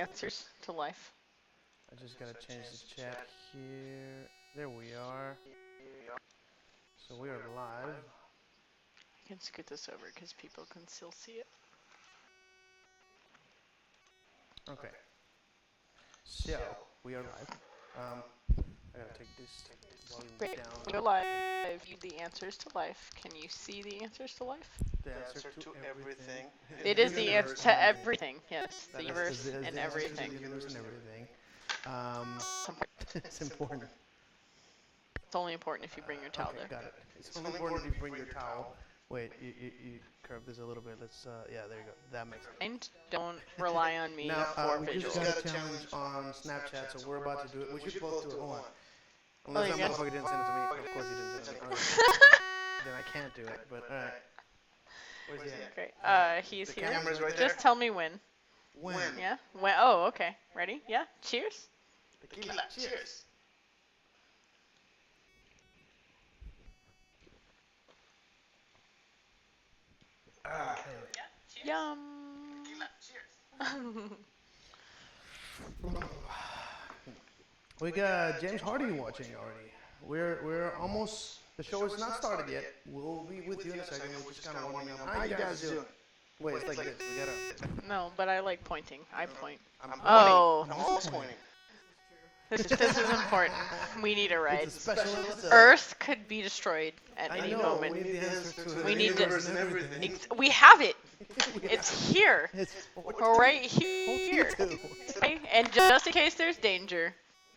answers to life. I just gotta change the chat here. There we are. So we are live. I can scoot this over because people can still see it. Okay. So we are live. I gotta take this volume Great. down. We're live. You the answers to life. Can you see the answers to life? The answer to everything. It is the answer to everything. Yes, the universe and everything. The universe and everything. It's important. It's only important if you bring your towel Okay, there. got it. It's only important if you bring your towel. Wait, you curve this a little bit. Let's yeah, there you go. That makes sense. And don't rely on me Now, for we visuals. just got a challenge on Snapchat, so we're about to do it. We should both do it. Hold on. Unless that you motherfucker didn't send it to me. Of course he didn't send it to me. Then I can't do it, but alright. Where's he at? Great. He's The here. camera's right Just tell me when. When? Yeah? When? Oh, okay. Ready? Yeah? Cheers. Tequila. Cheers. Yum. We got James Hardy watching already. We're almost. The show is not started yet. We'll be with you in a second. We're just kind of warming up. How you guys doing? Wait, it's like this. We gotta. No, but I like pointing. I point. I'm pointing. Oh. I'm always pointing. This is important. We need a ride. It's a special episode. Earth could be destroyed at I any know, moment. We need the answer to We the need universe to- and everything. We have it. We It's here. It's Right here. too. Okay? And just in case there's danger,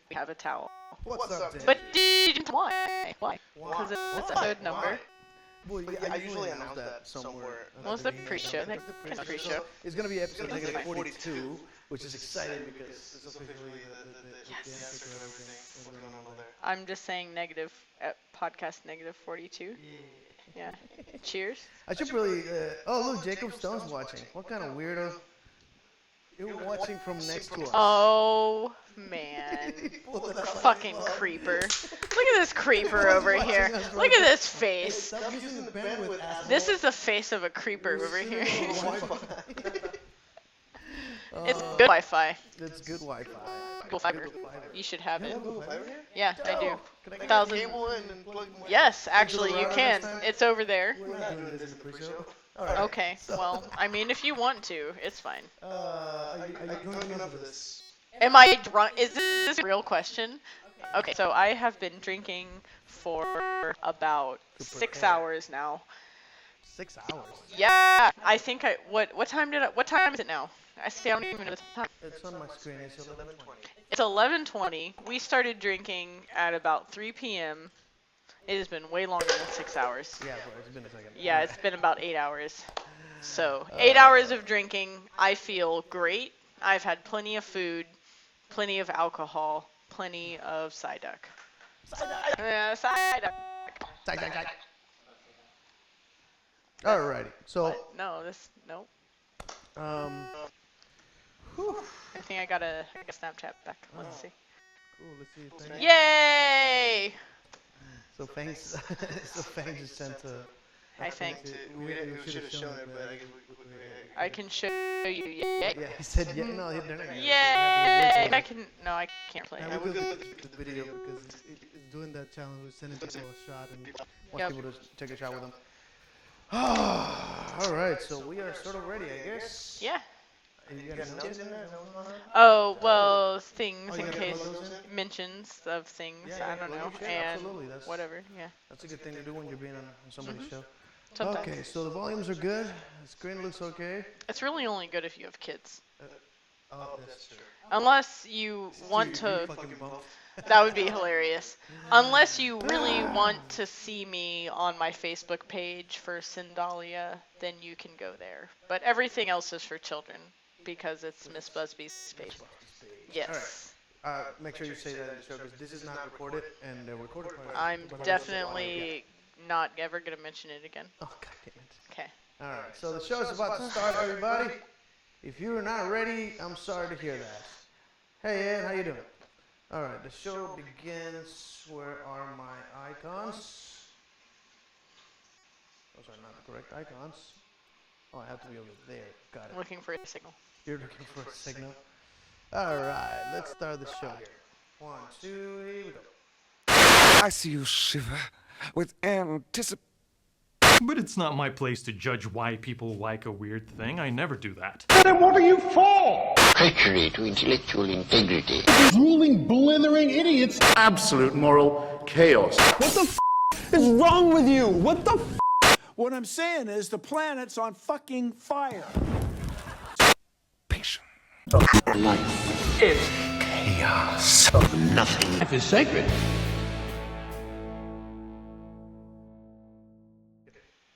we have a towel. What's up, Tim? But why? Why? Because it's Why? episode number. Well, yeah, I usually announce that somewhere. What's the pre-show? The pre-show. It's gonna be episode That's negative fine. 42, which is exciting because it's officially the Yes. answer to everything. What's going on over there? I'm just saying negative podcast negative 42. Yeah. Cheers. I should really. Oh, look, Jacob Stone's watching. What kind of weirdo? You're watching from next to us. Oh man. Fucking creeper. Look at this creeper over here. Look at this face. Stop using the bandwidth, asshole. This is the face of a creeper over here. It's good Wi-Fi. It's good Wi-Fi. Google Fiber. You should have it. Google Fiber here? Yeah, I do. Can I get a 1,000. cable in and plug my... Yes, actually you router can. next time? It's over there. We're not doing this in the pre-show. All right. Okay, well, I mean, if you want to, it's fine. Are you drunk enough for this? Am I drunk? Is this a real question? Okay, so I have been drinking for about 6 hours now. 6 hours. Yeah, I think what time is it now? I don't even know the time. It's on my screen. It's 11:20. It's 11:20. We started drinking at about 3 p.m. It has been way longer than 6 hours. Yeah, bro, it's been a second. Yeah, it's been about 8 hours. So, 8 hours of drinking. I feel great. I've had plenty of food, plenty of alcohol, plenty of Psyduck. Yeah, Psyduck. Alrighty. So, No. whew. I think I got a Snapchat back. Let's see. Cool. Let's see. Thanks. Yay! So Fangs, so Fangs just sent a. I think. We should have shown it, but I guess I can show you. Yay! Yeah, he said yeah. No, they're not gonna. Yay! I can. No, I can't play. And we'll do the video because it's doing that challenge. We're sending people a shot and want people to take a shot with them. All right, so we are sort of ready, I guess. Yeah. You got notes in there? Oh, well, things you in gotta case plug those in? mentions of things. Yeah, I don't well, know. you should, And absolutely, that's- whatever. Yeah. That's a good thing to do when you're being on somebody's show. Sometimes. Okay, so the volumes are good. The screen looks okay. It's really only good if you have kids. Oh, that's true. Unless you want to. Fucking bump. That would be hilarious. Unless you really want to see me on my Facebook page for Sindalia, then you can go there. But everything else is for children because it's Miss Busby's page. Yes. Make sure you say that in the show because this is not recorded and the recorded part. I'm definitely not ever going to mention it again. Oh, God damn it. Okay. Alright, so the show is about to start, everybody. If you are not ready, I'm sorry to hear that. Hey, Ed, how you doing? Alright, the show begins. Where are my icons? Those are not the correct icons. Oh, I have to be over there. Got it. Looking for a signal. You're looking for a signal. All right, let's start the show here. One, two, here we go. I see you shiver with anticipation. But it's not my place to judge why people like a weird thing. I never do that. Then what are you for? Treachery to intellectual integrity. Drooling, blithering idiots. Absolute moral chaos. What the is wrong with you? What the What I'm saying is the planet's on fucking fire. Life is chaos. Nothing. Life is sacred.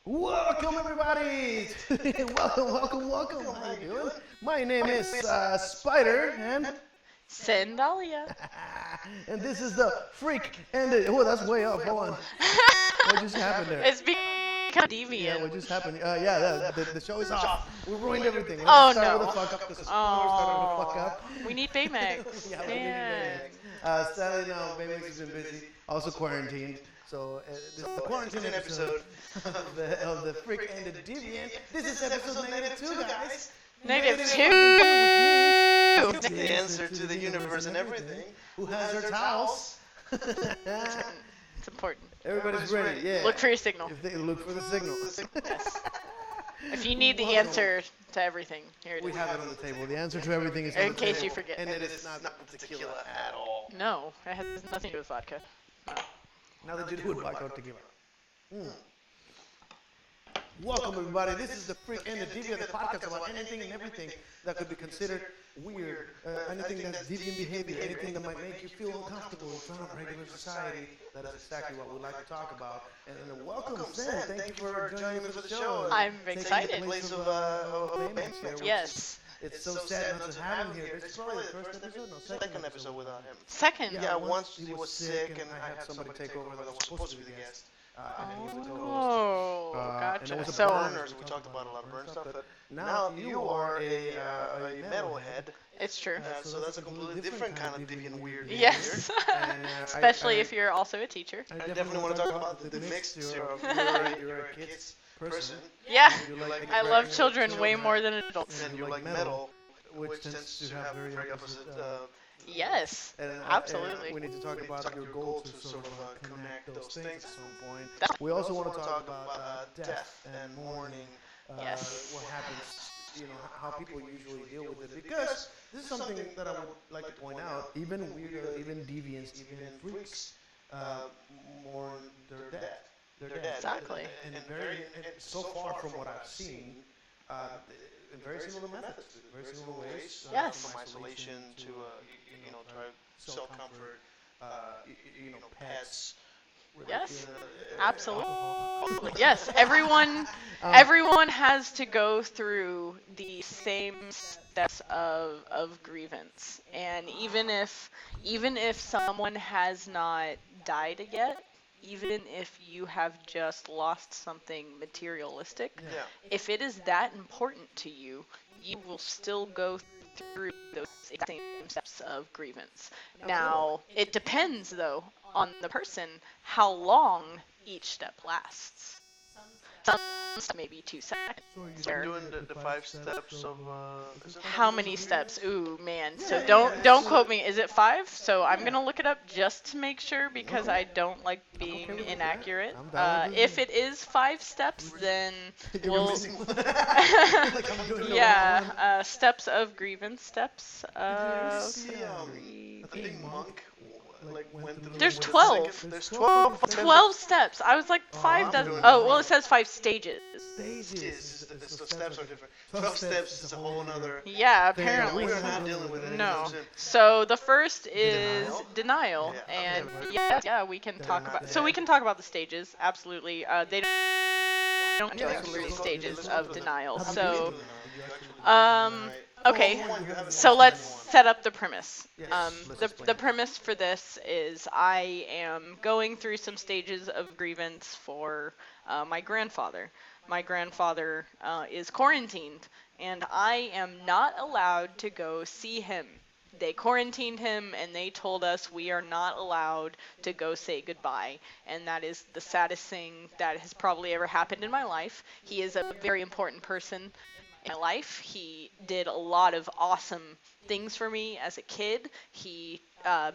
Welcome, everybody. welcome. How you doing? My name is Spider, and Sandalia. and this is the Freak and the... Oh, that's way up. Hold on. What just happened there? It's become deviant. Yeah, what just happened? The show is off. We ruined everything. Let's Oh, start no. with the fuck up. This is started with the fuck up. We need Baymax. Yeah, we need Man. Baymax. Sadly, no, Baymax has been busy. Also quarantined. So this is the quarantine episode of the Freak and the Deviant. This is episode -2, guys. -2. Which means The answer to the universe and everything. Who has their towels? It's important. Everybody's ready. Yeah. Look for your signal. If they look for the signal. Yes. If you need the answer to everything, here it We is. have it on the table. The answer to everything is on In the case table. you forget. And it is not Tequila at all. No, it has nothing to do with vodka. No. Now that you do it, vodka or tequila. Welcome, everybody. This is the Freak and the Deviant, the podcast about anything and everything that could be considered weird, anything that's deviant behavior, anything that might make you feel uncomfortable in front of regular society. That is exactly what we like to talk about. And welcome, Sam. Thank you for joining me for the show. I'm Taking excited. the place of Baymax here, which Yes. It's so sad not to have him here. This is probably the first episode, no, Second episode without him. Second. Yeah, once he was sick and I had somebody take over that was supposed to be the guest. And then he was the co-host. Oh, and it gotcha. was a So, Burners, we talked about a lot of burn stuff, but now you are a metalhead, it's true. so that's a completely different kind of deviant weird Yes. And, Especially if you're also a teacher. I definitely want to talk about the mixture of you're a kid's person, Yeah. you like I love children way more than adults. and you like metal, which tends to have very opposite. Yes. and, Absolutely. we need to talk about your goal to sort of connect those things at some point. That's- We also want to talk about death and mourning. Yes. What happens, how people usually deal with it. Because this is something that I would like to point out. Even weirdo, even deviants, even freaks mourn their death. Their death. Exactly. And so far from what I've seen, in very similar methods, very similar ways. Yes. From isolation to try self-comfort, pets. Yes. Alcohol. Absolutely. Yes. Everyone has to go through the same steps of grievance. And even if someone has not died yet, even if you have just lost something materialistic, Yeah. if it is that important to you, you will still go through those same steps of grievance. Now, it depends, though, on the person how long each step lasts. Some maybe 2 seconds. You're doing the 5 steps of. Is it How many steps? Ooh, man. So don't quote me. Is it 5? So I'm gonna look it up just to make sure because I don't like being with that. inaccurate. I'm down with If it is 5 steps, then You're we'll. missing one. Like I'm doing the wrong one. Yeah. Steps of grievance. Steps I of. think Monk went through. There's with the 12. second- There's 12. 12 steps. I was like 5 I'm doesn't. doing Oh, it. well, it says 5 stages. Stages. So steps are different. 12 steps is a whole nother. Yeah, Thing. apparently. We're not dealing with it. No. So the first is denial, Yeah, and okay. yeah, we can talk about. So we can talk about the stages. Absolutely. They don't Yeah, go so through let's go- stages let's go of through them. denial. How So, do you do okay. Well, you haven't So watched let's that one. set up the premise. Yes, let's The explain. premise for this is I am going through some stages of grievance for my grandfather. My grandfather is quarantined, and I am not allowed to go see him. They quarantined him, and they told us we are not allowed to go say goodbye. And that is the saddest thing that has probably ever happened in my life. He is a very important person my life. He did a lot of awesome things for me as a kid. He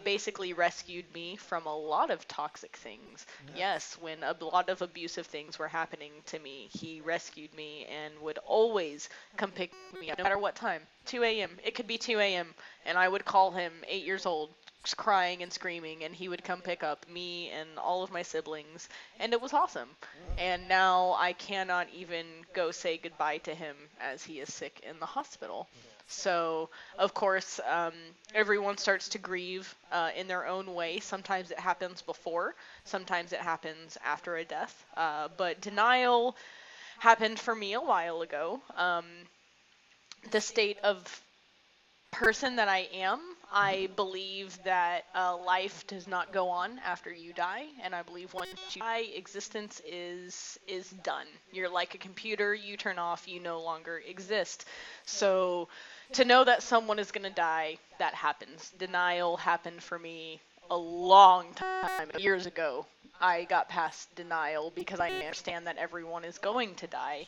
basically rescued me from a lot of toxic things. Yes, when a lot of abusive things were happening to me, he rescued me and would always come pick me up, no matter what time. 2 a.m. It could be 2 a.m. and I would call him, 8 years old, crying and screaming, and he would come pick up me and all of my siblings, and it was awesome. And now I cannot even go say goodbye to him as he is sick in the hospital. So, of course, everyone starts to grieve in their own way. Sometimes it happens before, sometimes it happens after a death. But denial happened for me a while ago. The state of person that I am, I believe that life does not go on after you die, and I believe once you die, existence is done. You're like a computer, you turn off, you no longer exist. So to know that someone is going to die, that happens. Denial happened for me a long time, years ago. I got past denial because I understand that everyone is going to die.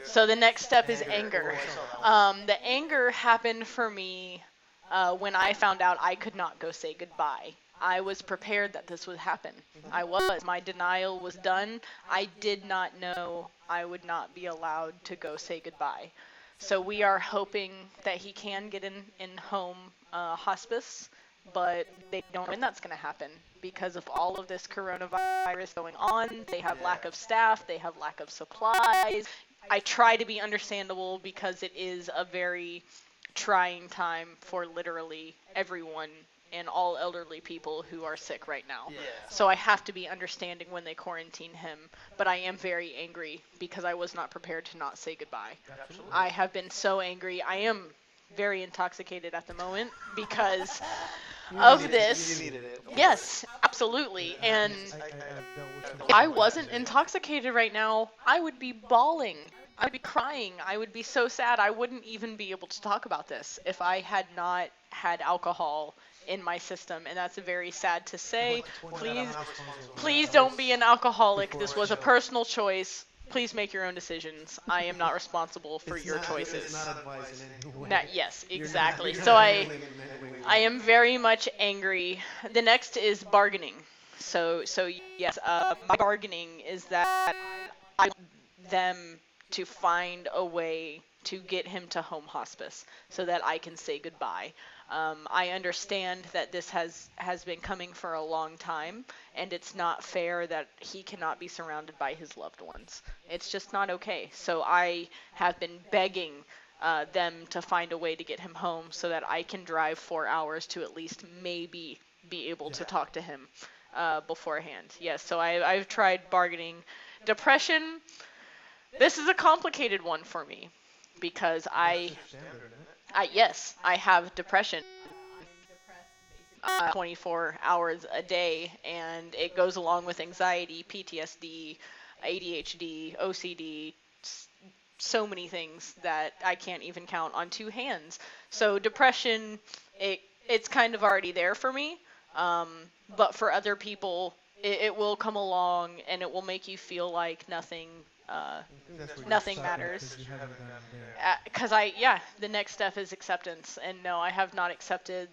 So the next step is anger. The anger happened for me when I found out I could not go say goodbye. I was prepared that this would happen. I was. My denial was done. I did not know I would not be allowed to go say goodbye. So we are hoping that he can get in home hospice, but they don't know when that's going to happen because of all of this coronavirus going on. They have lack of staff. They have lack of supplies. I try to be understandable because it is a very trying time for literally everyone and all elderly people who are sick right now. So I have to be understanding when they quarantine him, but I am very angry because I was not prepared to not say goodbye. Absolutely. I have been so angry. I am very intoxicated at the moment because of this. You needed it. Yes, absolutely. And if I wasn't intoxicated right now, I would be bawling. I'd be crying. I would be so sad. I wouldn't even be able to talk about this if I had not had alcohol in my system. And that's very sad to say. Please don't be an alcoholic. This was a personal choice. Please make your own decisions. I am not responsible for your choices. It's not advice in any way. Yes, exactly. So I am very much angry. The next is bargaining. So yes, my bargaining is that I want them to find a way to get him to home hospice so that I can say goodbye. I understand that this has been coming for a long time, and it's not fair that he cannot be surrounded by his loved ones. It's just not okay. So I have been begging them to find a way to get him home so that I can drive 4 hours to at least maybe be able to talk to him beforehand. Yes, so I've tried bargaining. Depression, this is a complicated one for me because yes, I have depression 24 hours a day, and it goes along with anxiety, PTSD, ADHD, OCD, so many things that I can't even count on two hands. So depression, it's kind of already there for me, but for other people, it will come along and it will make you feel like nothing matters. Because the next step is acceptance, and no, I have not accepted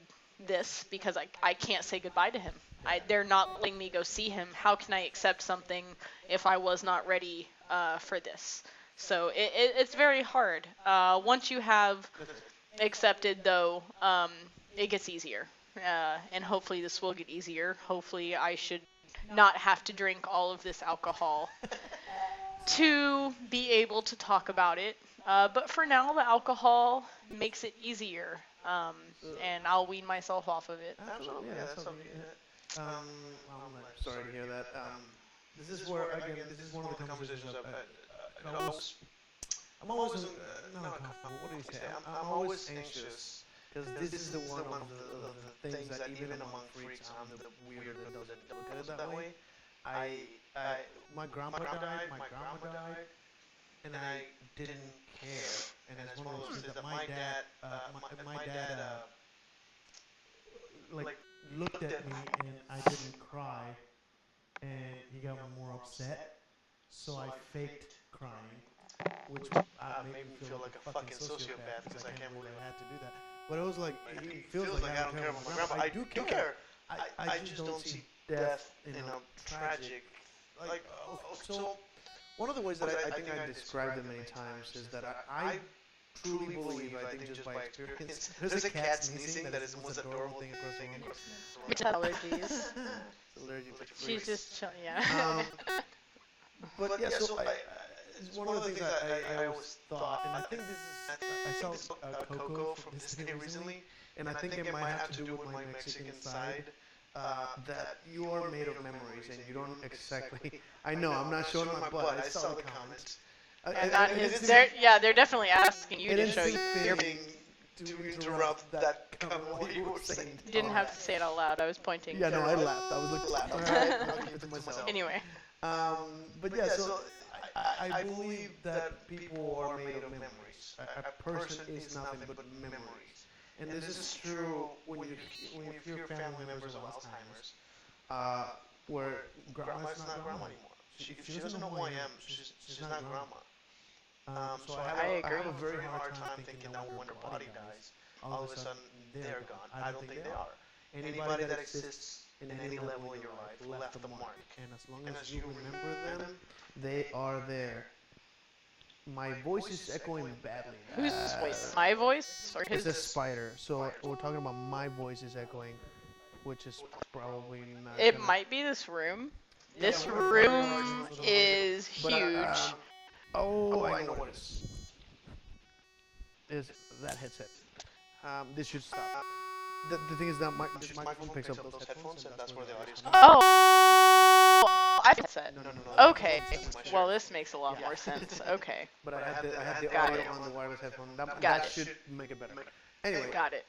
this because I can't say goodbye to him. They're not letting me go see him. How can I accept something if I was not ready for this? So it's very hard. Once you have accepted, though, it gets easier. And hopefully this will get easier. Hopefully I should not have to drink all of this alcohol to be able to talk about it. But for now, the alcohol makes it easier. And I'll wean myself off of it. Absolutely, yeah, that's something. I'm sorry to hear that. This is where, again, this is one of the conversations I'm always not uncomfortable. What do you say? I'm always anxious because this is the one of the things that even among freaks, I'm the weird that doesn't look at it that way. My grandpa died, and I didn't care. And it's one of those things that my dad like looked at me and I didn't cry, and he got more upset. So I faked crying. which made me feel like a fucking sociopath because I can't believe I had to do that. But it was like, it feels like I don't care about my grandpa. I do care. I just don't see death, tragic. Like, so one of the ways that I think I described it many times is that I truly believe, I think just by experience, there's a cat sneezing that is the most adorable thing across the room. It's allergies. Allergic to She's freaks. just chilling. Yeah. But yeah, so it's one of the things I always thought, and I think this is, I saw Coco from Disney recently, and I think it might have to do with my Mexican side, that you are made of memories, and you don't exactly, I know, I'm not showing my butt, I saw the comments. And not his. They're definitely asking you to show your. To interrupt that comment what you were saying. You didn't have to say it out loud. I was pointing. Yeah, no, I laughed. I was looking laughing. Alright, I'll keep it to myself. Anyway. But yeah, so I believe that people are made of memories. A person is nothing but memories. And this is true when you hear family members of Alzheimer's, where grandma's not grandma anymore. She doesn't know who I am. She's not grandma. So I have a very hard time thinking that when their body dies, all of a sudden they're gone. I don't think they are. Anybody that exists in any level in your life left a mark. And as long as you remember them, they are there. My voice is echoing badly. Whose voice? My voice or his? It's a spider. So we're talking about my voice is echoing, which is probably not. It might be this room. This room is huge. Oh, I know what it is. Is that headset? This should stop. The thing is that this microphone picks up those headphones, and that's where the audio is. Oh, I said. No. Okay. Well, this makes a lot more sense. Okay. But I had the Got audio it. on the wireless headphone. That Got it. should make it better. Anyway, Got it.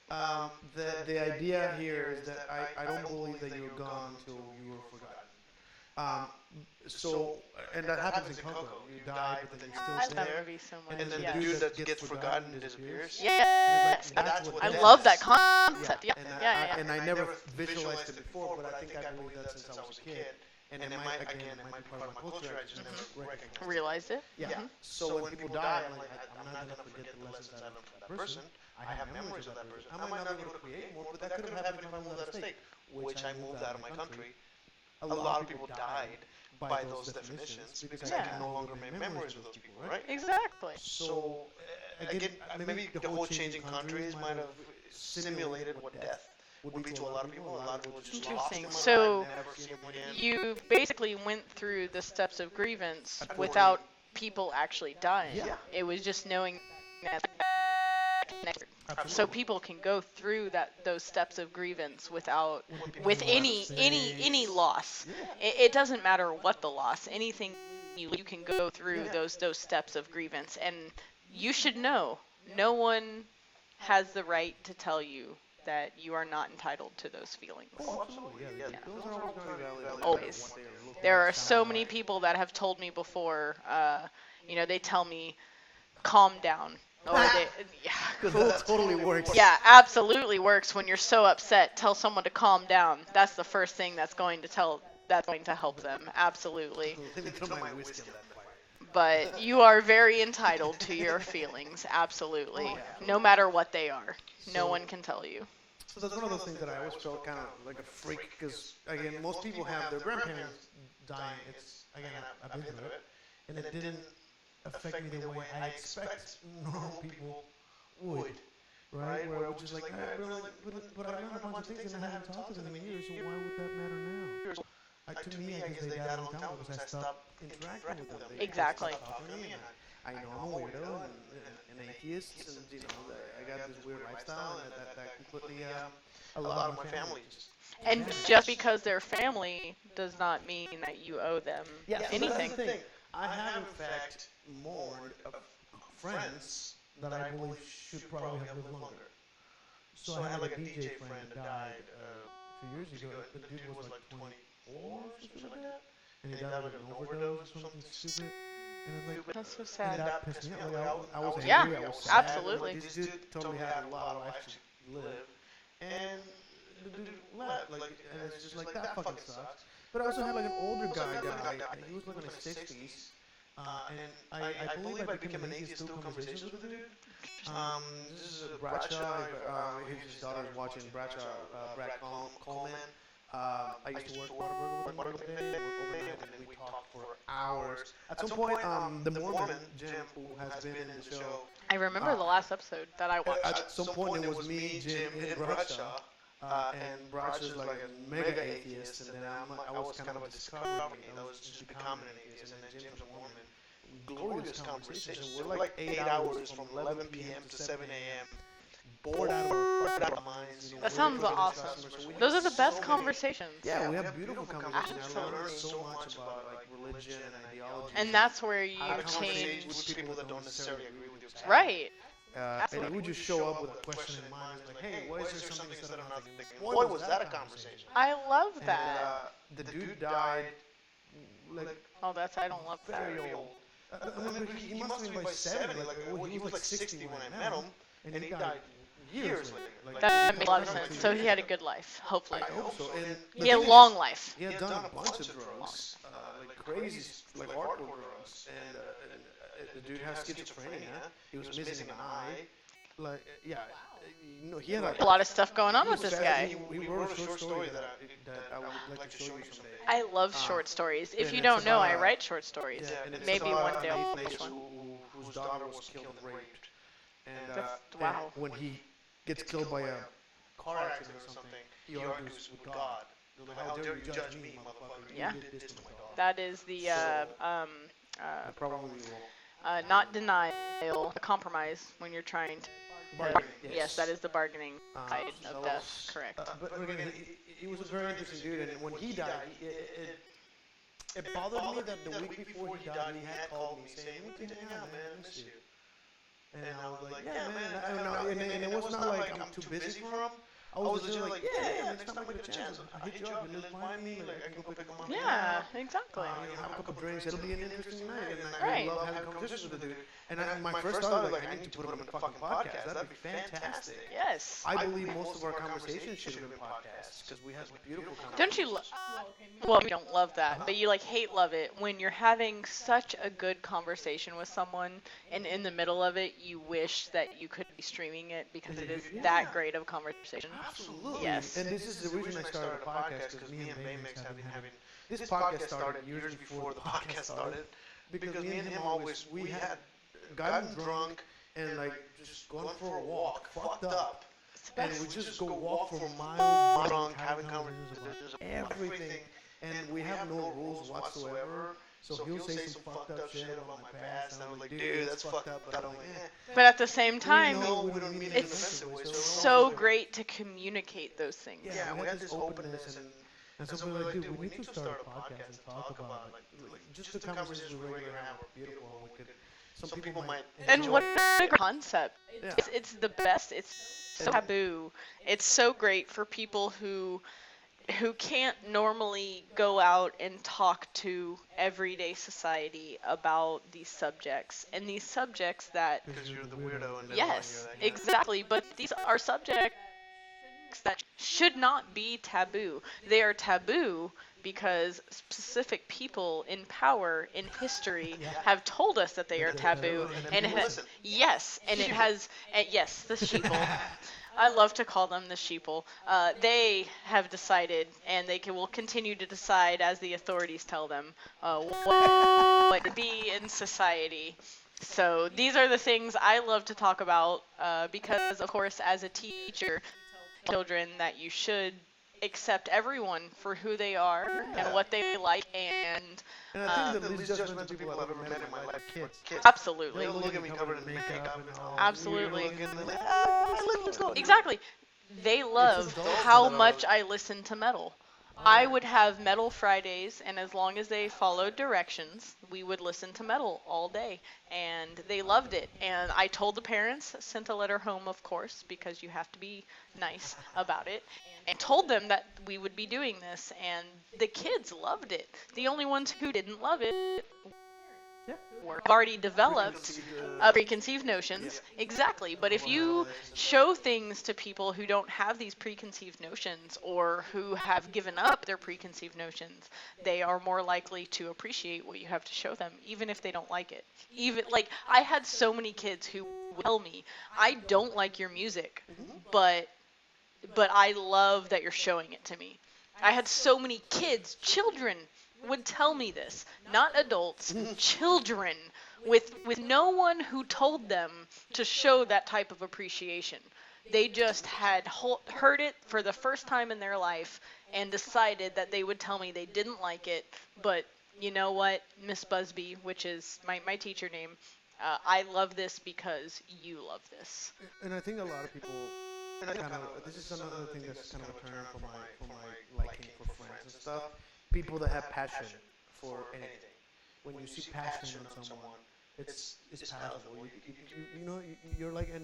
the idea here is that I don't believe that you're gone until you were forgotten. So, and that happens in Coco. You die, but then you I still love stay that there. movie so much. And then Yes. the dude that gets forgotten disappears. Yes. That's what I death love is. that concept. Yeah. And Yeah. and I never visualized it before, but I think I believe that since I was a kid. And it might be part of my culture, I just never recognized it. Realized it. Yeah. So when people die, I'm like, I'm not gonna forget the lessons I learned from that person. I have memories of that person. I might not be able to create more, but that could have happened if I moved out of state, which I moved out of my country. A lot of people died by those definitions because I can no longer make memories with those people, right? Exactly. So again, maybe the whole changing countries might have simulated what death would be to a lot of people. A lot of people just lost them. Interesting. So never see them again. you basically went through the steps of grievance without people actually dying. Yeah. It was just knowing that. So people can go through those steps of grievance without with any loss. It doesn't matter what the loss. Anything you can go through those steps of grievance, and you should know. No one has the right to tell you that you are not entitled to those feelings. Oh, absolutely. Yeah. Those are always going to be valid. Always. There are so many people that have told me before. They tell me, "Calm down." Or That totally works. Yeah, absolutely works when you're so upset. Tell someone to calm down. That's the first thing that's going to help them. Absolutely. Let me throw my whiskey on that fire. But you are very entitled to your feelings. Absolutely. No matter what they are. No one can tell you. So that's one of those things that I always felt kind of like a freak because, again, most people have their grandparents dying. It's, again, I've been through it. And it didn't affect me the way I expect normal people would, right? Where I was just like, but I learned a bunch of things and I haven't talked to them in years, so why would that matter now? To me, I guess they got on down because I stopped interacting with them. Exactly. They stopped talking to me, and I know I'm a weirdo and atheist, and I got this weird lifestyle, and that completely a lot of my family just. And just because they're family does not mean that you owe them anything. So that's the thing. I have, in fact, mourned friends that I believe should probably have lived longer. So I had like a DJ friend that died a few years ago. The dude was like 24 or something like that. And he died of an overdose or something stupid. And it's like, That's so and sad. that pissed me off. Like, I was Yeah, angry, I was sad. absolutely. This dude told me I had a lot of life to live. And the dude left. And it's just like, that fucking sucks. But I also had like an older guy die, and he was like in his 60s, and I believe I became an atheist through conversations with the dude. This is Bradshaw. His daughter's watching Bradshaw, Coleman. I used to work Whataburger with him every day, work overnight, and we talked for hours. At some point, the Mormon, Jim, who has been in the show, I remember the last episode that I watched. at some point it was me, Jim, and Bradshaw. And Bradshaw's like a mega atheist, and then I was kind of discovering it. I was just becoming an atheist, and then Jim's a Mormon. Glorious conversation. We're like 8 hours from 11 p.m. to 7 a.m. Bored out of our minds. That sounds awesome. Those are the best conversations. Yeah, we have beautiful conversations. I learned Absolutely. so much about like religion and ideology. And that's where you how to change. conversate with people that don't necessarily agree with you. Right. And he would just show up with a question in mind, like, "Hey, why is there some things that I'm not thinking?" Boy, was that a conversation! I love And that. the dude died like Oh, that's I don't love that. very old. I mean, he must have been by 70. Like, he was like 60 when I met him, and he died years later. Like, That makes a lot of sense. So he had a good life, hopefully. I hope so. And He had a long life. he had done a bunch of drugs, like crazy, like hardcore drugs, and the dude has schizophrenia. He was missing an eye. Like, yeah, he had A lot of stuff going on with this guy. He wrote a short story that I would like to show you someday. I love short stories. If and you it's don't know, I about, write short stories. Yeah, and it's Maybe about one day an I'll atheist publish one. whose daughter was killed and raped. And, That's- wow. and when he gets killed by a car accident or something, he argues with God. Like, how dare you judge me, motherfucker? Yeah. You did this to my daughter. That is the Probably not denial, a compromise when you're trying to. bargaining. Yes, that is the bargaining side so- of death. Correct. But again, he was a very interesting dude, and when he died, it bothered me that the week before he died, he had called me saying, "We can hang out, man. I miss you." And I was like, "Yeah, man." And it was not like I'm too busy for him. I was just like, "Yeah, next time I get a chance, I'll hit you up. You live by me. Like, I can go pick him up. Yeah, exactly. Have a couple drinks. It'll be an interesting night." And Right. I love having conversations with the dude. And my first thought was like, I need to put him in a fucking podcast. That'd be fantastic. Yes. I believe most of our conversations should have been podcasts because we have beautiful conversations. Don't you? Well, you don't love that, but you like love it when you're having such a good conversation with someone, and in the middle of it, you wish that you could be streaming it because it is that great of a conversation. Absolutely. Yes. And this is the reason I started a podcast because me and Baymax have been having this podcast started years before the podcast started because me and him always we had gotten drunk and like just gone for a walk, fucked up, and we just go walk for miles drunk, having conversations about everything, and we have no rules whatsoever. So he'll say some fucked up shit about my past, and I'm like, dude, that's fucked up, but I'm like, But at the same time, we don't mean it in an it's offensive way, so great to communicate those things. yeah, we had this openness, and so we were like, dude, we need to start a podcast and talk about like just the conversations we regularly have are beautiful, and we could. Some people might. And what a great concept. It's the best. It's so taboo. It's so great for people who can't normally go out and talk to everyday society about these subjects. And these subjects that Because you're the weirdo, and yes, exactly, but these are subjects that should not be taboo. They are taboo because specific people in power in history have told us that they are taboo, and yes, and it has, yes, the sheeple. I love to call them the sheeple. They have decided, and will continue to decide as the authorities tell them what to be in society. So these are the things I love to talk about because, of course, as a teacher, children that you should accept everyone for who they are and what they like, and I think the least judgmental people I've ever met in my life, kids. absolutely, They'll look at me covered in makeup and all. Absolutely. Weird looking, and they're like, "Ah, let's go." exactly. They love how much I listen to metal. I would have metal Fridays, and as long as they followed directions, we would listen to metal all day, and they loved it. And I told the parents, sent a letter home, of course, because you have to be nice about it, and told them that we would be doing this, and the kids loved it. The only ones who didn't love it I've already developed preconceived notions. Exactly. But if you show things to people who don't have these preconceived notions or who have given up their preconceived notions, they are more likely to appreciate what you have to show them, even if they don't like it. Even like I had so many kids who would tell me, "I don't like your music, but I love that you're showing it to me." I had so many kids, children would tell me this, not adults, children, with no one who told them to show that type of appreciation. They just had heard it for the first time in their life and decided that they would tell me they didn't like it, but you know what, Miss Busby, which is my teacher name, I love this because you love this. And I think a lot of people kind of, this is another thing that's kind of a turn for my liking for friends and stuff. People that have passion for anything. When you see passion in someone, it's palatable. You know, you're like I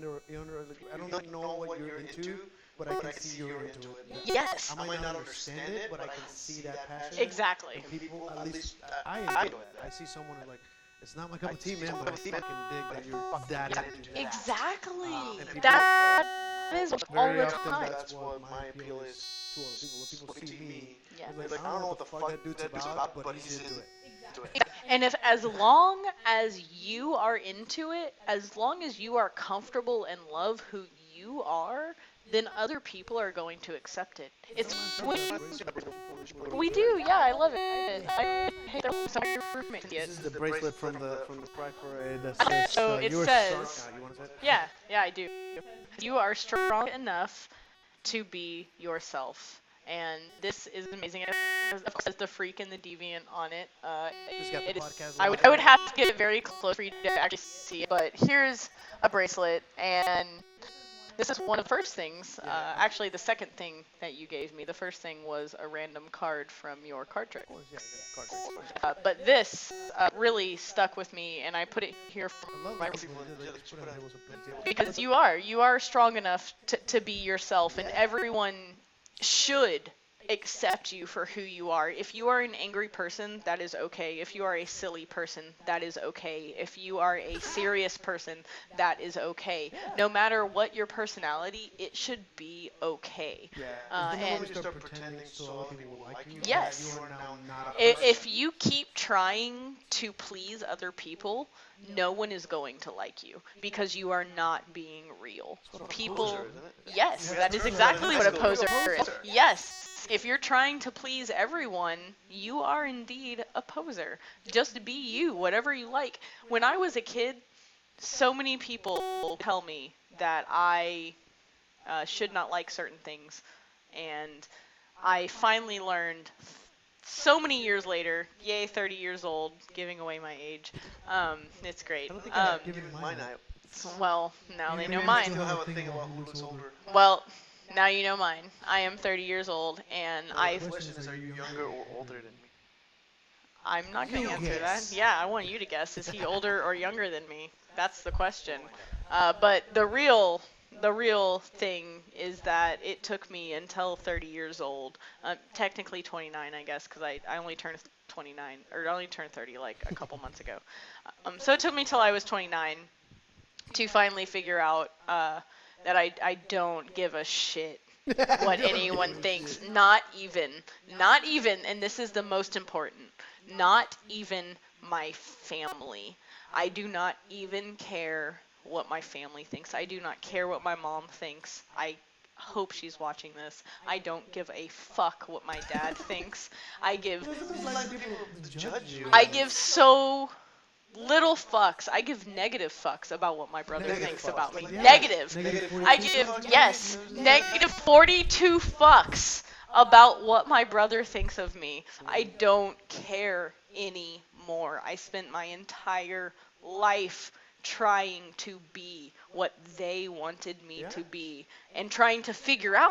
don't even know what you're into, but I can see you're into it. Yes. I might not understand it, but I can see that passion. Exactly. And people, at least I enjoy it. I see someone who's like, it's not my cup of tea, man, but I fucking dig that you're that into that. Exactly. That is all Very the often time. that's what my appeal is to other people. When people see me, Yeah. they're like, I don't know what the fuck that dude's about, but he's into it. And if as long as you are into it, as long as you are comfortable and love who you are, then other people are going to accept it. It's we do, yeah, I love it. I hate that some of your roommates This get. is the bracelet from the Pride Parade that says, So it "You are says- strong." You want to say it? Yeah, I do. You are strong enough to be yourself. And this is amazing. It has the freak and the deviant on it. Just got the It is, podcast I logo. would have to get it very close for you to actually see it. But here's a bracelet, and this is one of the first things. Actually, the second thing that you gave me. The first thing was a random card from your card trick. Of course, yeah, I got a card trick. But this really stuck with me, and I put it here for I love my that people did that. Just put it on the table so people- because you are strong enough to be yourself, and everyone should accept you for who you are. If you are an angry person, that is okay. If you are a silly person, that is okay. If you are a serious person, that is okay. No matter what your personality, it should be okay. Yeah. And And you start pretending so other people will like you. Yes. You are now not a person. if you keep trying to please other people, no one is going to like you because you are not being real. People, yes, that is exactly what a poser is. Yes, if you're trying to please everyone, you are indeed a poser. Just be you, whatever you like. When I was a kid, so many people tell me that I should not like certain things, and I finally learned so many years later, yay, 30 years old, giving away my age. It's great. I don't think I've given mine out. Well, now they Maybe know I mine. still have a thing about who looks older. Well, now you know mine. I am 30 years old, and The question is, are you younger or older than me? I'm not going to You answer guess. that. Yeah, I want you to guess. Is he older or younger than me? That's the question. But the real thing is that it took me until 30 years old, technically 29, I guess, because I only turned 29, or I only turned 30 like a couple months ago. So it took me till I was 29 to finally figure out that I don't give a shit what anyone thinks. Not even, and this is the most important, not even my family. I do not even care what my family thinks. I do not care what my mom thinks. I hope she's watching this. I don't give a fuck what my dad thinks. I give Like people to judge you. I give so little fucks. I give negative fucks about what my brother thinks about me. Yeah. Negative. Negative I 42 give, fucks. yes, negative 42 fucks about what my brother thinks of me. I don't care anymore. I spent my entire life trying to be what they wanted me to be and trying to figure out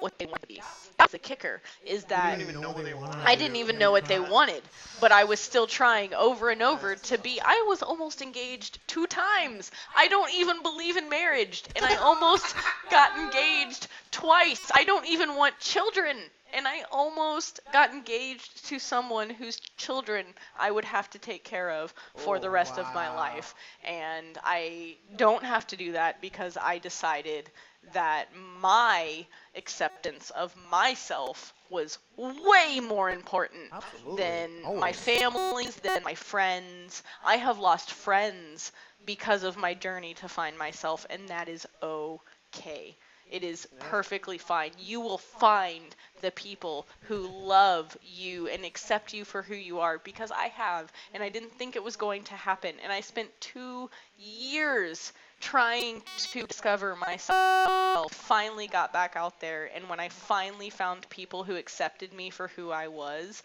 what they want to be. That's the kicker, is that You didn't even know what they wanted. I didn't even know what they wanted, but I was still trying over and over to be. I was almost engaged 2 times. I don't even believe in marriage, and I almost got engaged twice. I don't even want children. And I almost got engaged to someone whose children I would have to take care of for the rest of my life. And I don't have to do that because I decided that my acceptance of myself was way more important than my families, than my friends. I have lost friends because of my journey to find myself, and that is okay. It is perfectly fine. You will find the people who love you and accept you for who you are, because I have, and I didn't think it was going to happen. And I spent 2 years trying to discover myself, finally got back out there, and when I finally found people who accepted me for who I was,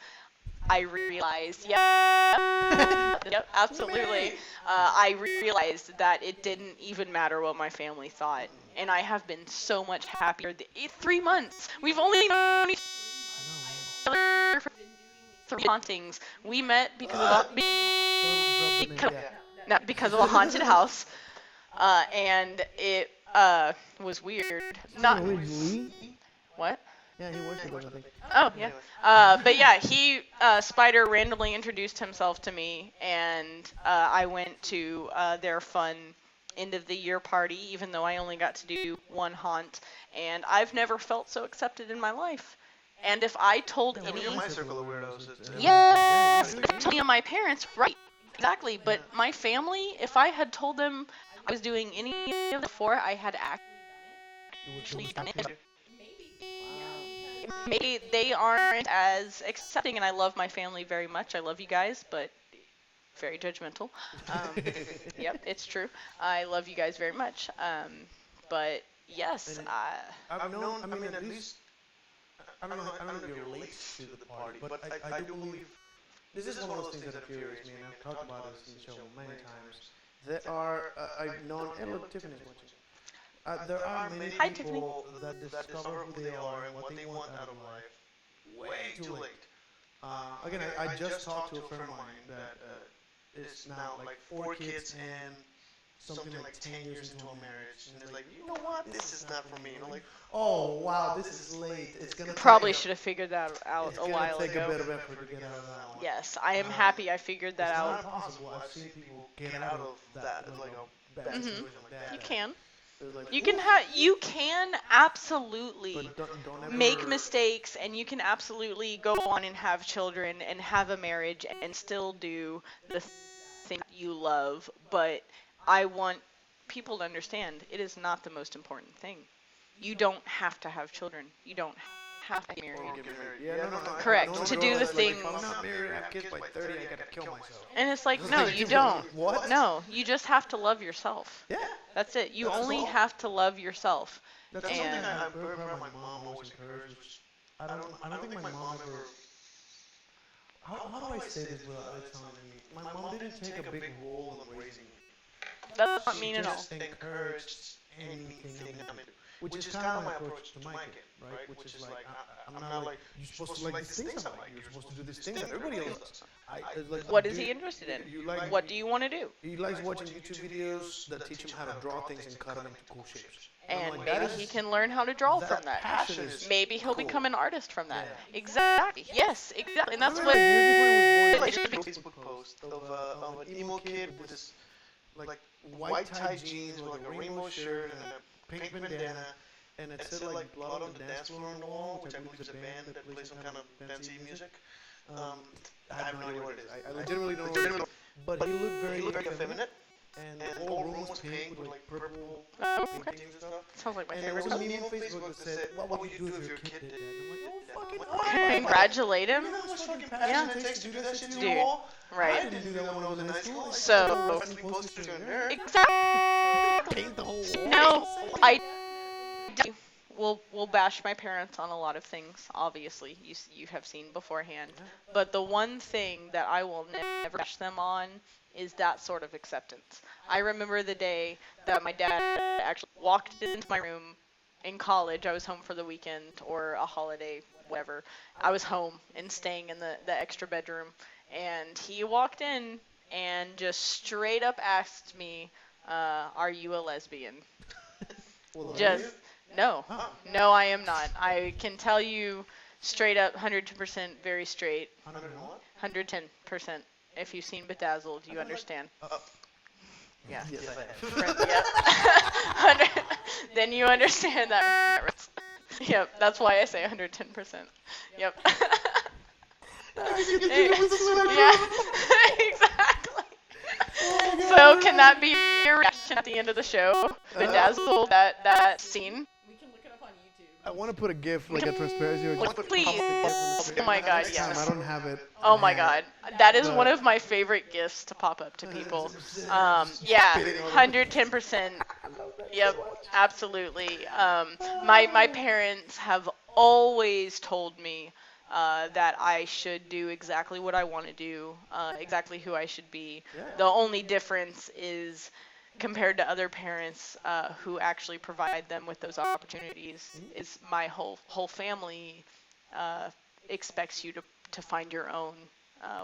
I realized, yep, absolutely. I realized that it didn't even matter what my family thought, and I have been so much happier. 3 months. We've only known each other for 3 hauntings. We met because of a haunted house, and it was weird. Not what? Yeah, he works with us, I think. Oh, yeah. But yeah, Spider randomly introduced himself to me, and I went to their fun end of the year party, even though I only got to do one haunt, and I've never felt so accepted in my life. And if I told any... You're my circle of weirdos. Yes! Telling my parents, right, exactly, but my family, if I had told them I was doing any of it before I had actually done it, maybe they aren't as accepting, and I love my family very much. I love you guys, but very judgmental. Yep, it's true. I love you guys very much. But yes, I've known, I mean, at least, I don't know if you're late to the party, but I do believe, this is one of those things that infuriates me, and I've talked about this in the show many times. There are, I've known, and look, Tiffany's watching. There are many people that discover who they are and what they want out of life way too late. Again, I just talked to a friend of mine that is now like 4 kids and something like 10 years into a marriage, and they're like, you know what, this is not for me. And I'm like, oh wow, this is late. It's gonna probably take should have figured that out it's a gonna while take ago. a bit of effort to get out of that one. Yes, I am happy I figured that It's out. not impossible. I've seen people get out of that, like a bad situation like that. You can. Like, You can absolutely but don't ever make mistakes, and you can absolutely go on and have children and have a marriage and still do the thing you love. But I want people to understand it is not the most important thing. You don't have to have children. You don't have to be married. get married. Yeah, no, Correct. I know To girls do the that's like, things. if I'm not married, I have kids by 30, I gotta kill myself. And it's like, no, you don't. What? No, you just have to love yourself. Yeah. That's it. You That's only all. have to love yourself. That's And- something I'm very proud my mom always encouraged. Which I don't think my mom ever. How do I say this without it sounding mean? My mom didn't take a big role in raising me. That's not She mean at all. just encouraged anything I'm into. Which is kind of my approach to my kid, right? Which is like, I'm not like, you're supposed to like these things I like. You're supposed to do this thing that everybody else does. What is he interested in? What do you want to do? He likes watching YouTube videos that teach him how to draw things and cut them into cool shapes. And I'm like, maybe that he is- can learn how to draw from that. passion is Maybe he'll cool. become an artist from that. Exactly. Yes, exactly. And that's Remember, what. like, years before I was born, it should be. Facebook post of an emo kid with this like white tight jeans with like a rainbow shirt and a pink bandana, and it said like Blood on the Dance Floor on the wall, which I believe is a band that plays some kind of fancy music. I have no idea what it is. I legitimately don't know what it is. But he looked very effeminate, and the whole room was pink with like purple paintings and stuff. Sounds like my And there favorite was a stuff. meme on Facebook that said, "What would you do if your kid did that?" And I'm like, "Oh fucking what? Congratulate him. You know how much fucking passion it takes to do that shit to Dude, a wall? right. I didn't do that when I was in high school. So- I still posters in there. Exactly. Paint the whole wall. No, I. We'll bash my parents on a lot of things. Obviously, you have seen beforehand. But the one thing that I will never bash them on is that sort of acceptance. I remember the day that my dad actually walked into my room in college. I was home for the weekend or a holiday, whatever. I was home and staying in the extra bedroom. And he walked in and just straight up asked me, are you a lesbian? Well, Just, No, no, I am not. I can tell you straight up, 110% very straight. 110%. If you've seen Bedazzled, you understand. Yeah. Yes, I have. Yep. Then you understand that. Yep. That's why I say 110%. Yep. Yeah. Exactly. So can that be your reaction at the end of the show? Bedazzled, that scene. I want to put a GIF, like a transparency, or just put Please. the GIF on the screen. Oh my God, Next time, yes. I don't have it. Oh my God, that is one of my favorite gifts to pop up to people. Yeah, 110%. Yep, absolutely. My parents have always told me that I should do exactly what I want to do, exactly who I should be. The only difference is compared to other parents who actually provide them with those opportunities is my whole family expects you to find your own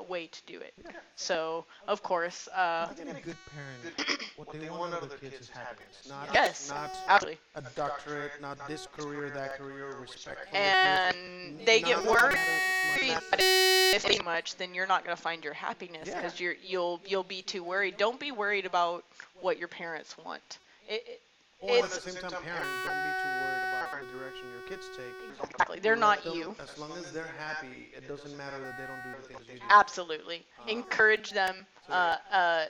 way to do it. So of course, I think a good parent, what they want out of their kids is happiness. Not, yes, not absolutely. a doctorate, not this career, that career, respect for And the kids. they None get of that worried matters as much. that if it's too much, then you're not going to find your happiness Yeah. because you'll be too worried. Don't be worried about what your parents want. Or at the same time, parents, don't be too worried about the direction your kids take. Exactly, they're not Let them- you. As long as they're happy, it doesn't matter that they don't do the things you do. Absolutely. Encourage them,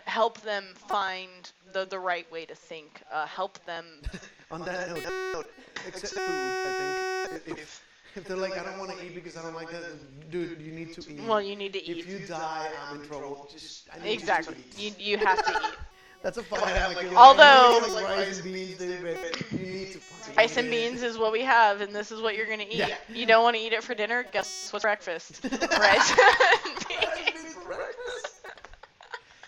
help them find the right way to think, help them. On that note, except food, I think. If they're like, I don't want to eat because I don't like that, dude, you need to eat. Well, you need to eat. If you die, I'm in trouble. Just I need Exactly. you to eat. You have to eat. That's a fight I have. Like, Although- like rice and beans, dude, but you need to fucking Rice eat and it. beans is what we have, and this is what you're gonna eat. Yeah. You don't want to eat it for dinner? Guess what's breakfast? Rice and beans.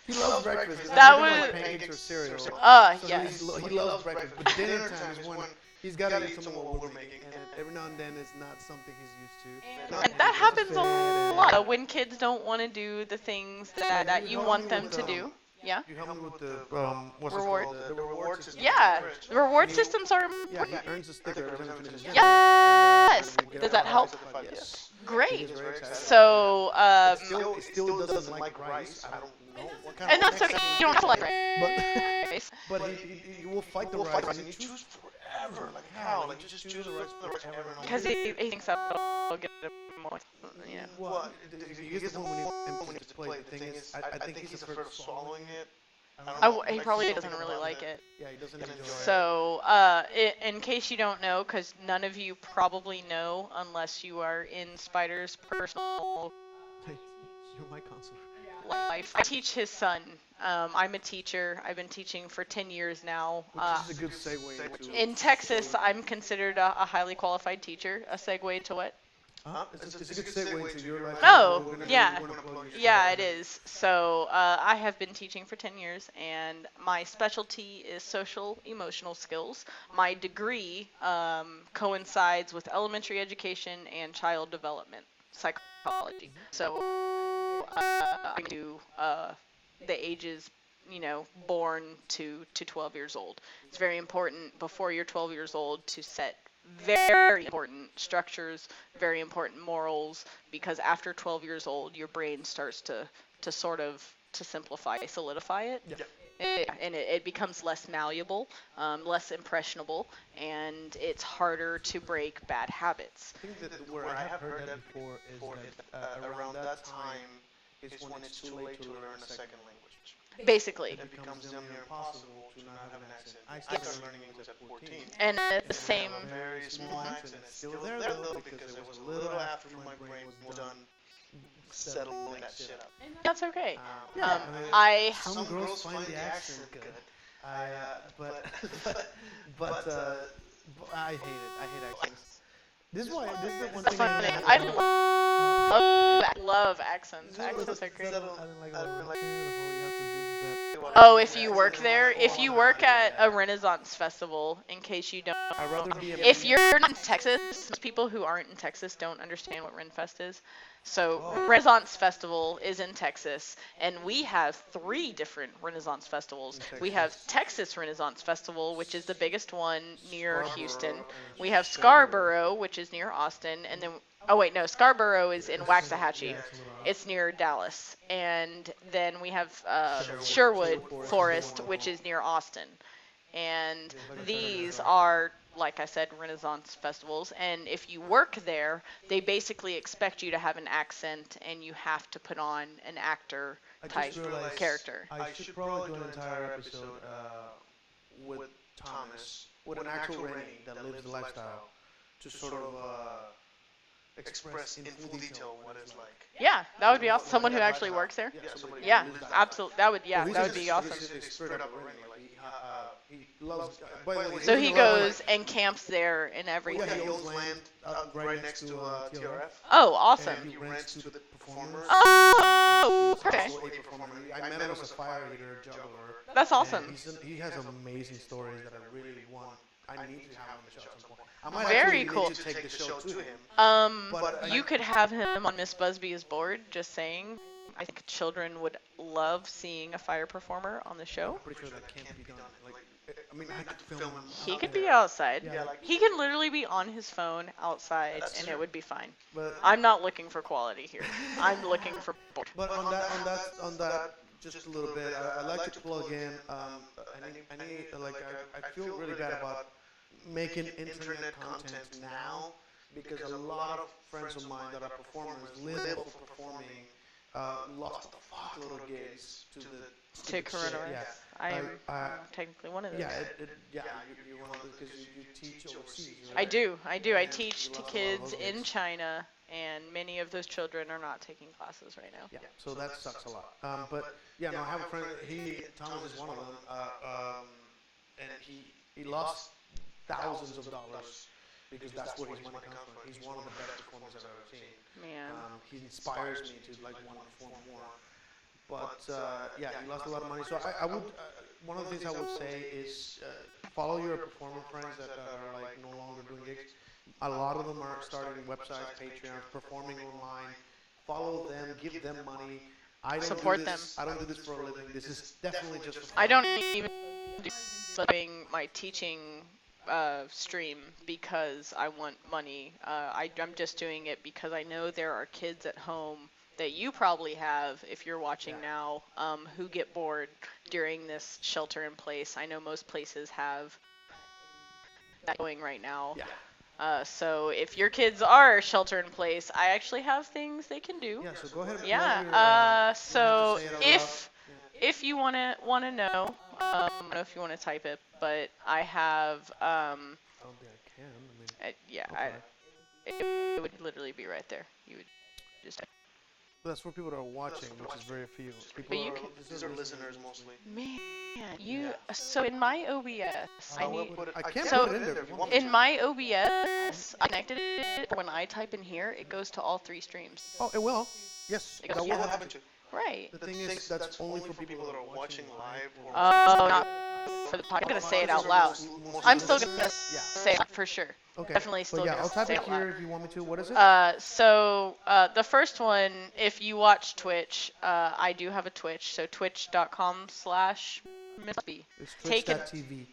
He loves breakfast. 'Cause That I make him, like, was- pancakes or cereal. So Yes. he loves breakfast. But dinner time is when he's got to eat some of what we're making. And every now and then it's not something he's used to. And that happens a lot when kids don't want to do the things that you want them to do. Yeah. You help me with the what's Reward. it called? The reward system. Yeah. The reward systems are Yeah, important. he earns a sticker every time he finishes dinner. Yes. And we get Does a that help? certified, yes. Great. He's very excited. So, It still doesn't like rice. I don't know what kind and of that's okay. You don't have to like rice. But he will fight the rice and he chooses forever. Like how? Like just choose the rice forever. Because he thinks that'll get him more. You know. Well, he gets the point when he play. The thing is, I think he's afraid of swallowing it. He probably doesn't really like it. Yeah, he doesn't enjoy it. So, in case you don't know, because none of you probably know unless you are in Spider's personal Hey, you're my counselor. life, I teach his son. I'm a teacher. I've been teaching for 10 years now. Which is a good segue into. In Texas, I'm considered a highly qualified teacher. A segue to what? It's a good segue into your life. Oh, We're gonna- yeah. we're gonna plug your Yeah, stuff. it is. So I have been teaching for 10 years, and my specialty is social emotional skills. My degree coincides with elementary education and child development psychology. So I do the ages, born to 12 years old. It's very important before you're 12 years old to set very important structures, very important morals, because after 12 years old, your brain starts to sort of to simplify, solidify it. And it becomes less malleable, less impressionable, and it's harder to break bad habits. I think that where I have heard that before is that around that time is when it's too late to learn a second language. Basically. It becomes damn near impossible to not have an accent. I started learning English at 14. And at the same, I have a very small accent. It's still there though because it was a little after my brain was done settling that shit up. that's okay. Yeah, some girls find the accent good. But I hate it. I hate accents. This is the one thing Funny. I don't I love accents. Accents are great. I don't like the whole you have to do that. Oh, if you work there, if you work at a Renaissance festival, in case you don't, I'd rather be a if you're not in Texas, most people who aren't in Texas don't understand what Renfest is. So Renaissance Festival is in Texas, and we have 3 different Renaissance festivals. We have Texas Renaissance Festival, which is the biggest one near Houston. We have Scarborough, which is near Austin, and then oh wait, no, Scarborough is in Waxahachie. It's near Dallas, and then we have Sherwood Forest, which is near Austin. And these are, like I said, Renaissance festivals. And if you work there, they basically expect you to have an accent, and you have to put on an actor type character. I should probably do an entire episode with Thomas, with an actual Rennie that lives the lifestyle, to sort of express in full detail what it's like. Yeah, that would be awesome. Someone who actually works there. Yeah, absolutely. That would Well, that would be awesome. He's straight up a Rennie. Like, he loves. By the way, So he lives in goes and camps there and Yeah, everything. he owns land right next to TRF. Oh, awesome. And he rents to the performers. Oh, He's okay. also a performer. I met him as a fire eater juggler. That's awesome. And he has amazing stories that I really want. I need to have him on the show at some point. I might Very actually cool. need to take the show to him. But You could have him on Miss Busby's board, just saying. I think children would love seeing a fire performer on the show. I'm pretty sure that can't be done. Like, I mean, I could film him. He out could there. be outside. Yeah, like- He can literally be on his phone outside, and it would be fine. But I'm not looking for quality here. I'm looking for board. But on that, just a little bit. I'd like to plug in. I feel really bad about making internet content now because a lot of friends of mine that are performers live off of performing. Lost a fuckload of gigs to the To stupid shit. coronavirus. Yeah. I am I- technically one of those. Yeah, you're one of those because you teach overseas. Right? I do. I And teach you to lost a lot of kids those in gigs. China, and many of those children are not taking classes right now. Yeah, so that sucks a lot. But yeah, no, I have a friend. Thomas is one of them, and he lost thousands of dollars because that's where his money comes from. He's one of the best performers I've ever seen. Man. He inspires me to like want to perform more. But yeah, he lost a lot of money. So I would one of the things I would say is follow your performer friends that are like no longer doing gigs. A lot of them are starting websites, Patreons, performing online. Follow them, give them money. I don't Support do this, them. I don't do this for a living. This is definitely just for fun. I don't even do doing my teaching stream because I want money. I'm just doing it because I know there are kids at home that you probably have, if you're watching now, who get bored during this shelter in place. I know most places have that going right now. Yeah. So if your kids are shelter in place, I actually have things they can do. Yeah, so go ahead and Yeah. plug your, So you don't have to say it out if you wanna know, I don't know if you wanna type it, but I have I don't think I can. I mean, yeah, okay. it would literally be right there. You would just But that's for people that are watching, which is very few. People you are, can- These are listeners mostly. man, you. So in my OBS, I need. I can't So- put it in there if you want me In my OBS, I connected it. When I type in here, it goes to all 3 streams. Oh, it will. Yes, It that goes- will yeah. What happen. happened to? Right. The thing is, that's only for people that are watching live or Oh, not for the podcast. I'm gonna say it out loud. I'm still gonna say it for sure. Okay. Definitely still But yeah, gonna I'll type say it it loud. here if you want me to. What is it? The first one, if you watch Twitch, I do have a Twitch, so twitch.com/MissBusby. It's take it- twitch.tv.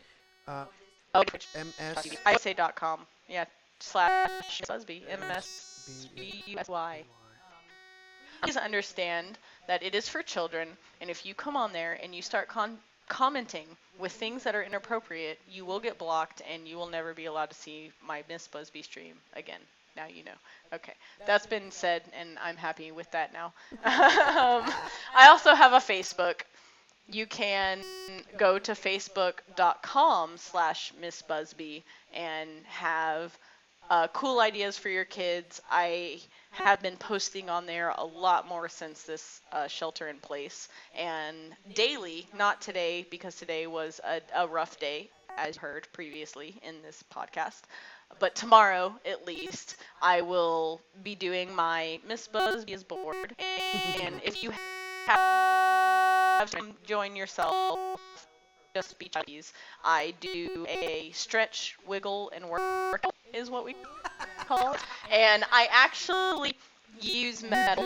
Oh, Twitch. MS. I say .com. Yeah, /Busby. MSBUSY. Please understand that it is for children, and if you come on there and you start commenting with things that are inappropriate, you will get blocked and you will never be allowed to see my Miss Busby stream again. Now you know. Okay, that's been said, and I'm happy with that now. I also have a Facebook. You can go to facebook.com/MissBusby and have cool ideas for your kids. I have been posting on there a lot more since this shelter in place, and daily, not today because today was a rough day, as heard previously in this podcast, but tomorrow at least I will be doing my Miss Busby's board, and if you have Join Yourself, Just Be Chubbies. I do a stretch, wiggle, and work is what we call it. And I actually use metal.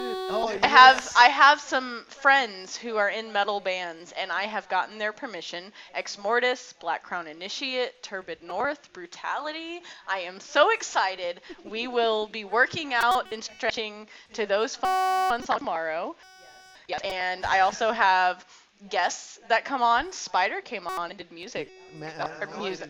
I have some friends who are in metal bands, and I have gotten their permission. Ex Mortis, Black Crown Initiate, Turbid North, Brutality. I am so excited. We will be working out and stretching to those fun songs tomorrow. Yes. And I also have guests that come on. Spider came on and did music. Music.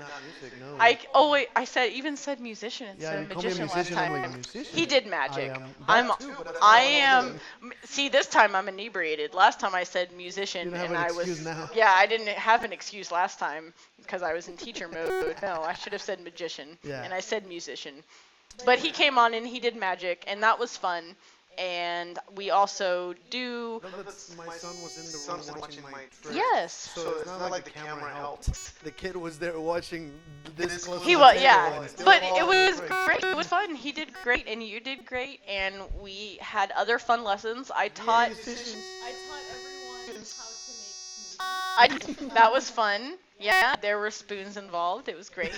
No. I said musician instead of magician last time. I'm like, musician? He did magic. I am. See, this time I'm inebriated. Last time I said musician, You don't have and an I excuse was. now. Yeah, I didn't have an excuse last time because I was in teacher mode. No, I should have said magician, Yeah. and I said musician. But he came on and he did magic, and that was fun. And we also do. No, but my son was in the room watching my trip. Yes. So it's not like the camera helped. The kid was there watching this close. He to the was, table yeah. and still But followed it was the great. It was fun. He did great, and you did great, and we had other fun lessons. I taught everyone how to make smoothies. That was fun. Yeah, there were spoons involved. It was great.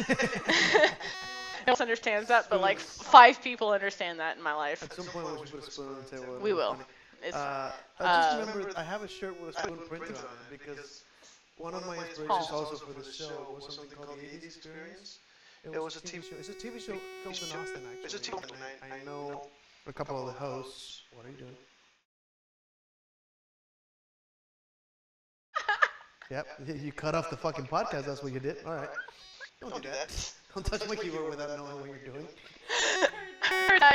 No one understands that, but like 5 people understand that in my life. At some point, we should put a spoon on the table. We will. Funny. It's, I just remember I have a shirt with a spoon printed on it because one of my inspirations also for this show was something called the 80s Experience. It was a TV show. It's a TV show filmed in Austin, actually. It's a TV show. I know a couple of the hosts. What are you doing? Yep, you cut off the fucking podcast. That's what you did. All right. Don't do that. Don't touch my keyboard without knowing what you're doing.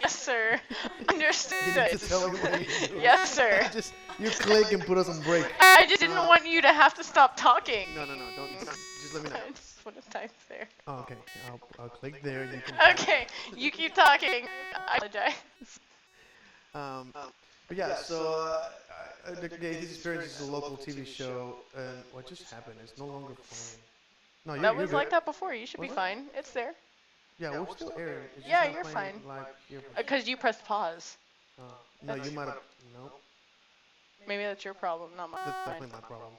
yes, sir. You Understood. need to tell me what you're doing. Yes, sir. Just you click and put us on break. I just didn't want you to have to stop talking. No, don't. Just let me know. I just want to type there. Oh, okay. I'll click there. You can. Okay, you keep talking. I apologize. But yeah, so the 80s Experience is a local TV show, and what just happened? It's no longer playing. No, That you're was good. like that before. You should be Was it? fine. It's there. Yeah, we're still airing. It's just Yeah, not you're playing fine. live here. Because you pressed pause. No, you might have. No, Maybe that's your problem, not that's mine. definitely my problem.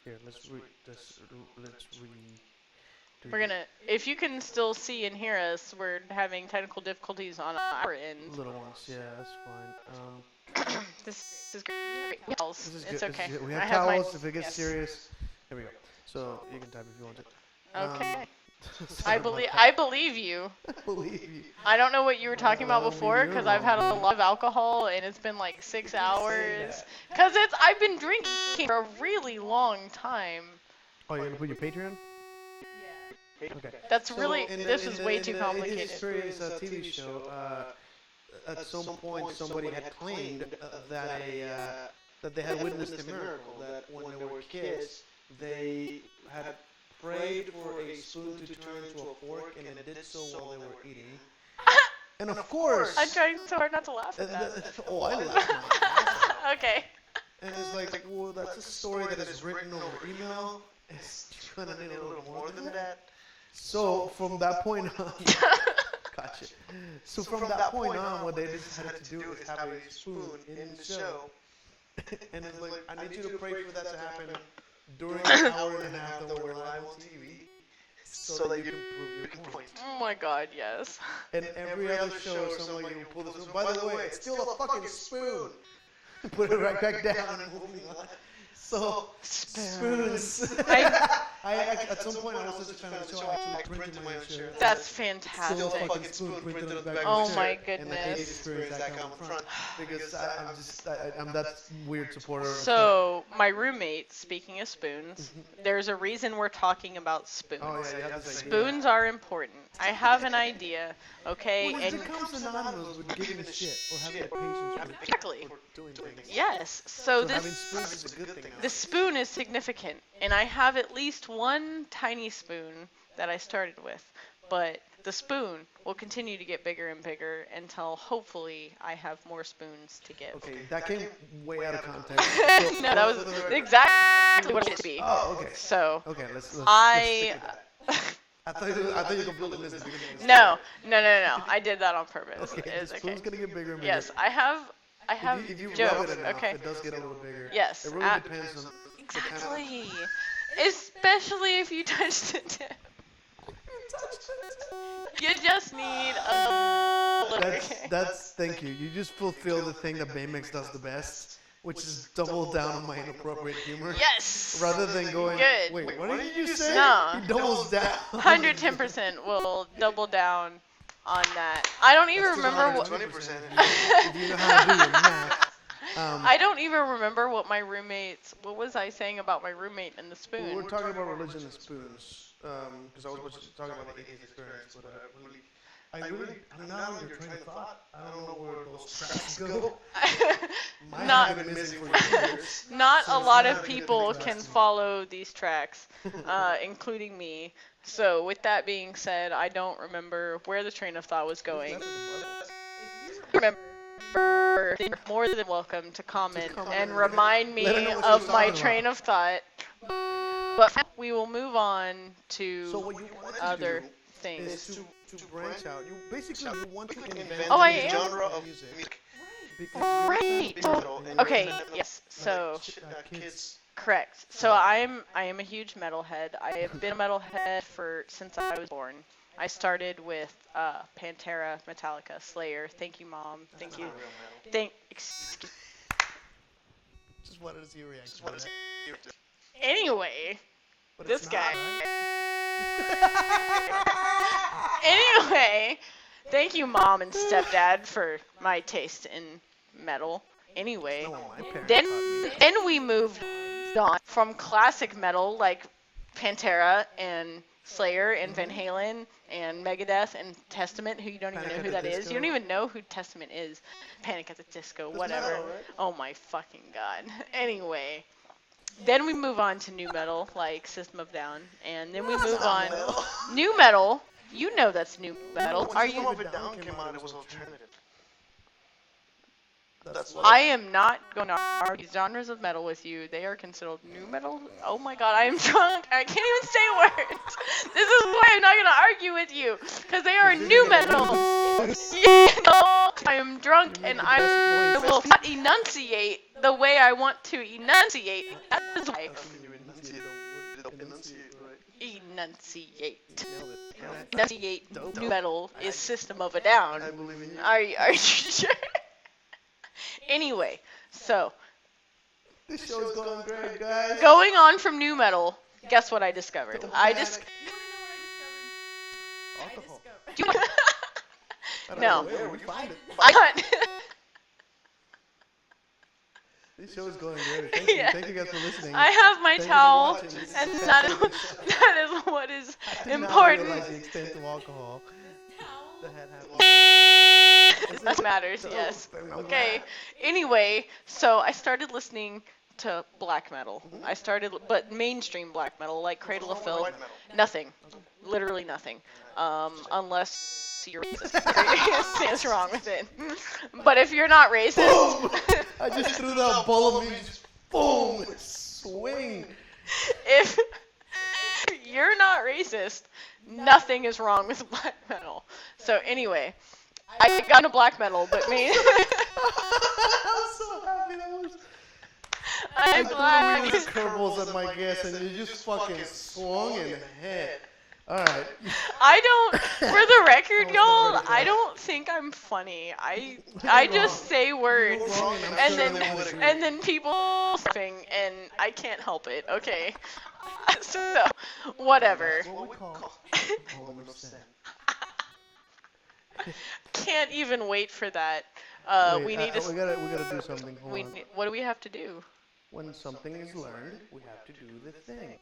Here, let's re. Do We're gonna. If you can still see and hear us, we're having technical difficulties on our end. little ones. Yeah, that's fine. This is great. This is It's good. okay. This is good. We I have have towels mine. if it gets Yes. serious. There we go. So you can type if you want to. Okay. Sorry I about believe. that. I believe you. I believe you. I don't know what you were talking about Well, before you're because I've had a wrong. lot of alcohol and it's been like 6 hours. Because I've been drinking for a really long time. Oh, you're gonna put your Patreon? Okay. That's So really. in the- This in is the- way in too the complicated. Experience TV show. At some point, somebody had claimed that they had witnessed a miracle. That when they were kids, they had prayed for a spoon to turn into a fork, and it did so while they were eating. And of course, I'm trying so hard not to laugh at that. oh, I laughed. Okay. And it's like, well, that's a story that is written over email. It's gonna need a little more than that. So from that point on, gotcha. So from that point on, what they decided to do is have a spoon in the show, and it's like, I need you to pray for that to happen during an hour and a half that we're live on TV, so that you can prove your point. Oh my god, yes. And every other show, somebody will pull the spoon. By the way, it's still a fucking spoon. Put it right back down and moving on. So, spoons. At some point, I was just trying to show I actually printed my own shirt. That's Still a fantastic. fucking spoon printed on the back of Oh the my shirt. And the 80s goodness. Experience that come in front. Because I'm that weird supporter. So, my roommate, speaking of spoons, there's a reason we're talking about spoons. Oh, yeah, you have this idea. Spoons are important. I have an idea, okay? Well, And it becomes synonymous with giving a shit or having patience exactly. for doing things. Yes. So So having this spoons is a good thing now. the spoon is significant, and I have at least one tiny spoon that I started with, but the spoon will continue to get bigger and bigger until hopefully I have more spoons to give. Okay, that came way out of context. No, that was exactly what it should be. Oh, okay. So Okay, let's I. I thought you were building this at the beginning of the No. I did that on purpose. story. Okay, It's the okay. spoon's gonna get bigger and bigger. Yes, I have If you rub jokes. it enough, Okay. it does get a little bigger. Yes, It really depends on Exactly. Especially if you touch the tip. You just need a little. That's thank you. You just fulfill the thing that Baymax does the best, which is double down on my inappropriate humor. Yes. Rather than going, Good. wait, what did you say? No. He doubles down. 110% will double down on that. I don't even remember what. 20%. If you know how to do your math. I don't even remember what my roommates. What was I saying about my roommate and the We spoon? were talking about religion and spoons, because I was talking about the atheist experience, but I'm not on your train of thought. I don't know where those tracks go. Mine Not- have been missing for years. Not So a it's lot not of a people big can class. follow these tracks, including me. So with that being said, I don't remember where the train of thought was going. Remember, you're more than welcome to comment and remind me Let her know what of she's my talking train about. of thought. But we will move on to So what you want to other do things. is to branch out. You basically you want to invent Oh, I a new am. genre of music. music. Because you're Right. a fan of metal, Okay. and Yes. So. kids. Correct. So I am a huge metalhead. I have been a metalhead since I was born. I started with Pantera, Metallica, Slayer. Thank you, Mom. Thank you. Excuse. Just wanted to see your reaction. What is it? Anyway, But this it's guy. not, right? Anyway, thank you, Mom and Stepdad, for my taste in metal. Anyway, No, my parents then taught me. then we moved on from classic metal like Pantera and Slayer and Van Halen and Megadeth and Testament, who you don't even Panic know at who the that is. Disco. You don't even know who Testament is. Panic at the Disco, whatever. metal, right? Oh my fucking god. Anyway, then we move on to new metal like System of a Down, and then we move on. New metal. You know that's new metal. When Are System you? of a Down came out, it was alternative. That's I am not going to argue genres of metal with you. They are considered new metal. Oh my god, I am drunk. I can't even say words. This is why I'm not going to argue with you. Because they are new metal. I am drunk and I will not enunciate the way I want to enunciate. That is why. You enunciate, right? Enunciate. Nailed it. Enunciate new metal is System of a Down. I believe in you. Are you sure? Anyway, so This show's going great, guys. going on from new metal, guess what I discovered? I just Alcohol. I don't No. know where we find it. I got This show is going great. Thank you. Yeah. Thank you guys for listening. I have my Thank you for towel, watching. This is and a that fantastic show. is what is I did not important. realize the extent of alcohol that had happened. That matters, So, yes. I'm Okay. glad. Anyway, so I started listening to black metal. I started, but mainstream black metal, like Cradle of Filth. White metal. Nothing. Literally nothing. Unless you're racist. What's wrong with it? But if you're not racist, I just threw that ball of me. Just boom. Swing. if you're not racist, nothing is wrong with black metal. So anyway, I got into black metal, but me, I'm so happy that was. I'm I glad. threw the curveballs at my guess, and you just fucking swung and hit. All right. I don't, for the record, I was y'all, not ready for I that. don't think I'm funny. I You're just wrong. say words, You're wrong, I'm and sure then they would agree. and then people laughing, and I can't help it. Okay, so whatever. What we call moment of sin. Can't even wait for that. Wait, We need to. we gotta do something. Hold We on. what do we have to do? When something is learned, we have to do the thing.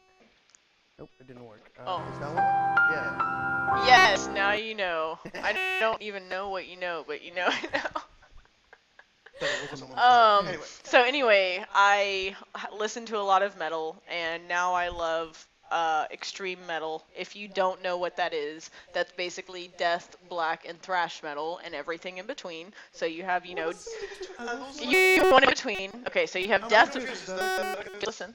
Nope, it didn't work. Oh. Is that one? Yeah. Yes, now you know. I don't even know what you know, but you know it now. But it wasn't a moment of sin. So anyway, I listen to a lot of metal, and now I love extreme metal. If you don't know what that is, that's basically death, black, and thrash metal, and everything in between. So you have, you know, you one in between. Okay, so you have death. Listen.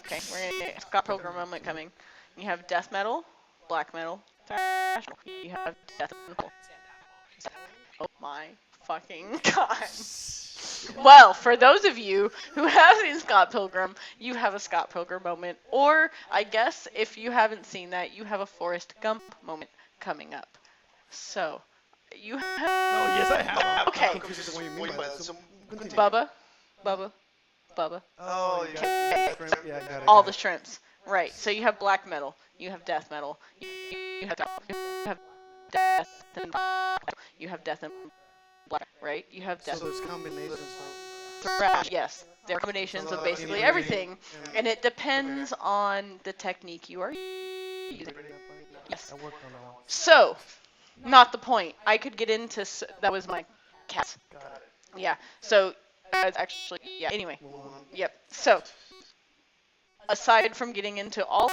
Okay, we're gonna got program moment coming. You have death metal, black metal, thrash metal. You have death metal. Oh my fucking god. Well, for those of you who have seen Scott Pilgrim, you have a Scott Pilgrim moment. Or, I guess, if you haven't seen that, you have a Forrest Gump moment coming up. So, you have. Oh, yes, I have. Okay. I'm confused as to what you mean by that. So, continue. Bubba, Bubba, Bubba. Oh, you got the shrimp. Yeah, I got it. All got the it. shrimps. Right. So you have black metal, you have death metal, you have death and you have death and black, right? You have So death there's combinations thrash. Yes, there are combinations of basically everything, and it depends on the technique you are using. Yes. I worked on that one. So, not the point. I could get into that was my cat. Got it. Yeah. So it's actually yeah. Anyway. Yep. So aside from getting into all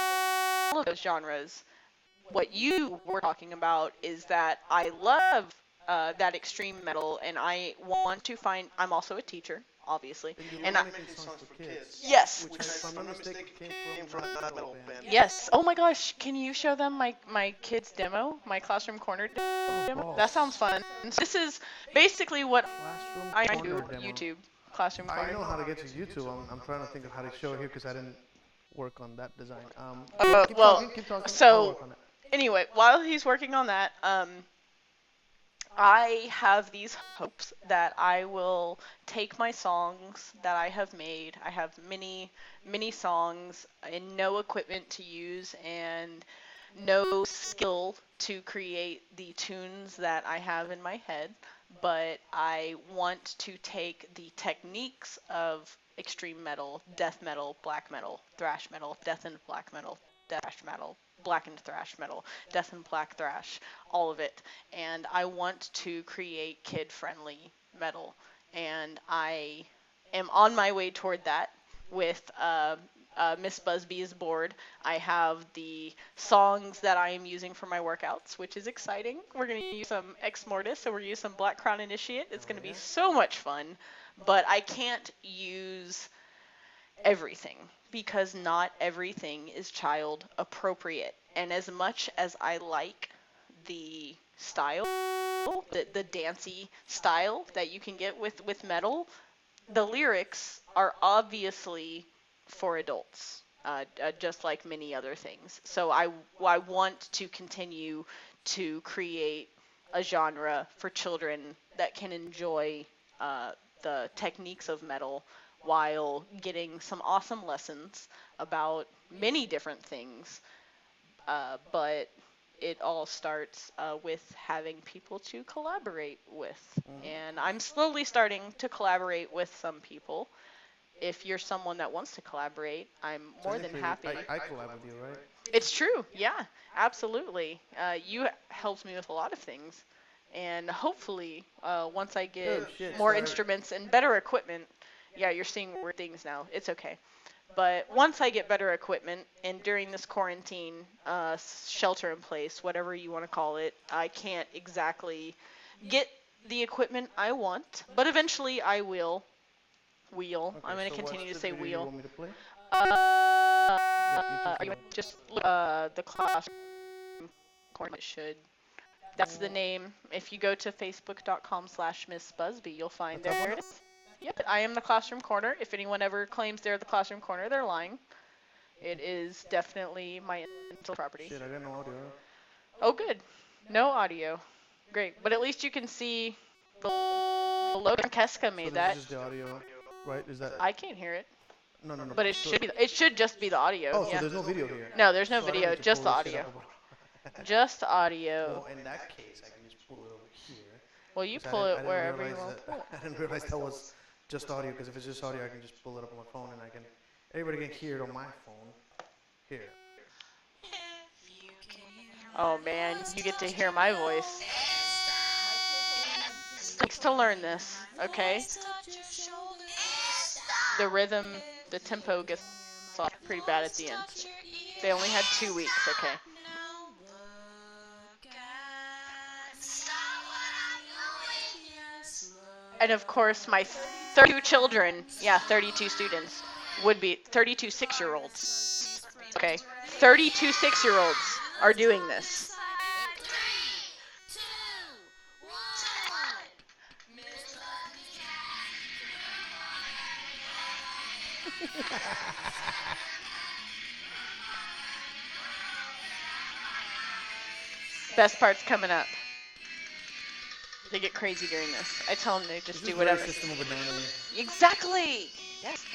of those genres, what you were talking about is that I love that extreme metal, and I want to find. I'm also a teacher, obviously, and I, making songs for kids. yes, Which, if I'm not mistaken, came from a metal band. yes. Oh my gosh, can you show them my kids' demo, my Classroom Corner demo? That sounds fun. This is basically what Classroom I Corner do. demo. YouTube, Classroom Corner. I know how to get to YouTube. I'm trying to think of how to show it here because I didn't work on that design. Keep talking, keep talking. I'll so work on it. anyway, while he's working on that, I have these hopes that I will take my songs that I have made. I have many songs and no equipment to use and no skill to create the tunes that I have in my head, but I want to take the techniques of extreme metal, death metal, black metal, thrash metal, death and black metal, thrash metal, black and thrash metal, death and black thrash, all of it. And I want to create kid-friendly metal. And I am on my way toward that with Miss Busby's board. I have the songs that I am using for my workouts, which is exciting. We're going to use some Ex Mortis, so we're going to use some Black Crown Initiate. It's going to be so much fun. But I can't use everything because not everything is child appropriate. And as much as I like the style, the dancey style that you can get with metal, the lyrics are obviously for adults, just like many other things. So I want to continue to create a genre for children that can enjoy the techniques of metal while getting some awesome lessons about many different things. But it all starts with having people to collaborate with. And I'm slowly starting to collaborate with some people. If you're someone that wants to collaborate, I'm more than happy. I collab with you, right? It's true, yeah, absolutely. You helped me with a lot of things. And hopefully, once I get more instruments and better equipment, yeah, you're seeing weird things now. It's okay. But once I get better equipment, and during this quarantine, shelter in place, whatever you want to call it, I can't exactly get the equipment I want. But eventually I will. I'm going to continue to say You wheel. want me to play? Are you just the class corner? It should. That's the name. If you go to facebook.com/Miss Busby, you'll find there it is. Yep, I am the Classroom Corner. If anyone ever claims they're the Classroom Corner, they're lying. It is definitely my intellectual property. Shit, I got no audio. Oh, good. No audio. Great. But at least you can see the logo. Keska made that. This is the audio, right? Is that? I can't hear it. No. But it should be. It should just be the audio. Oh, yeah. so there's no video here. No, there's no So I don't video. need to Just the pull this shit audio. up. Just audio. Well, in that case, I can just pull it over here. Well, you 'Cause I pull didn't- it I didn't wherever you realize want. that- I didn't realize that was just audio, because if it's just audio, I can just pull it up on my phone and I can. Everybody can hear it on my phone. Here. Oh man, you get to hear my voice. Likes to learn this, okay? The rhythm, the tempo gets off pretty bad at the end. They only had 2 weeks, okay? And of course, my 32 children, yeah, 32 students, would be 32 6-year-olds. Okay, 32 6-year-olds are doing this. Best part's coming up. They get crazy during this. I tell them to just do whatever. System of a Down. Exactly. Yes.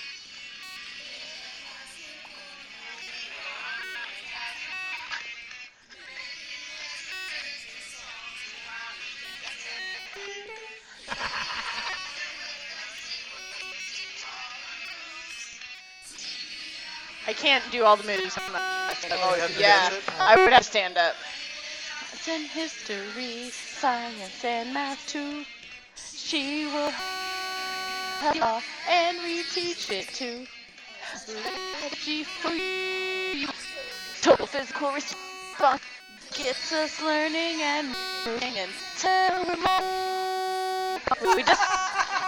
I can't do all the moves. Yeah, I would have to stand up. It's in history, science, and math too. She will help you all and reteach it too. Strategy for you. Total physical response gets us learning and moving until we're more.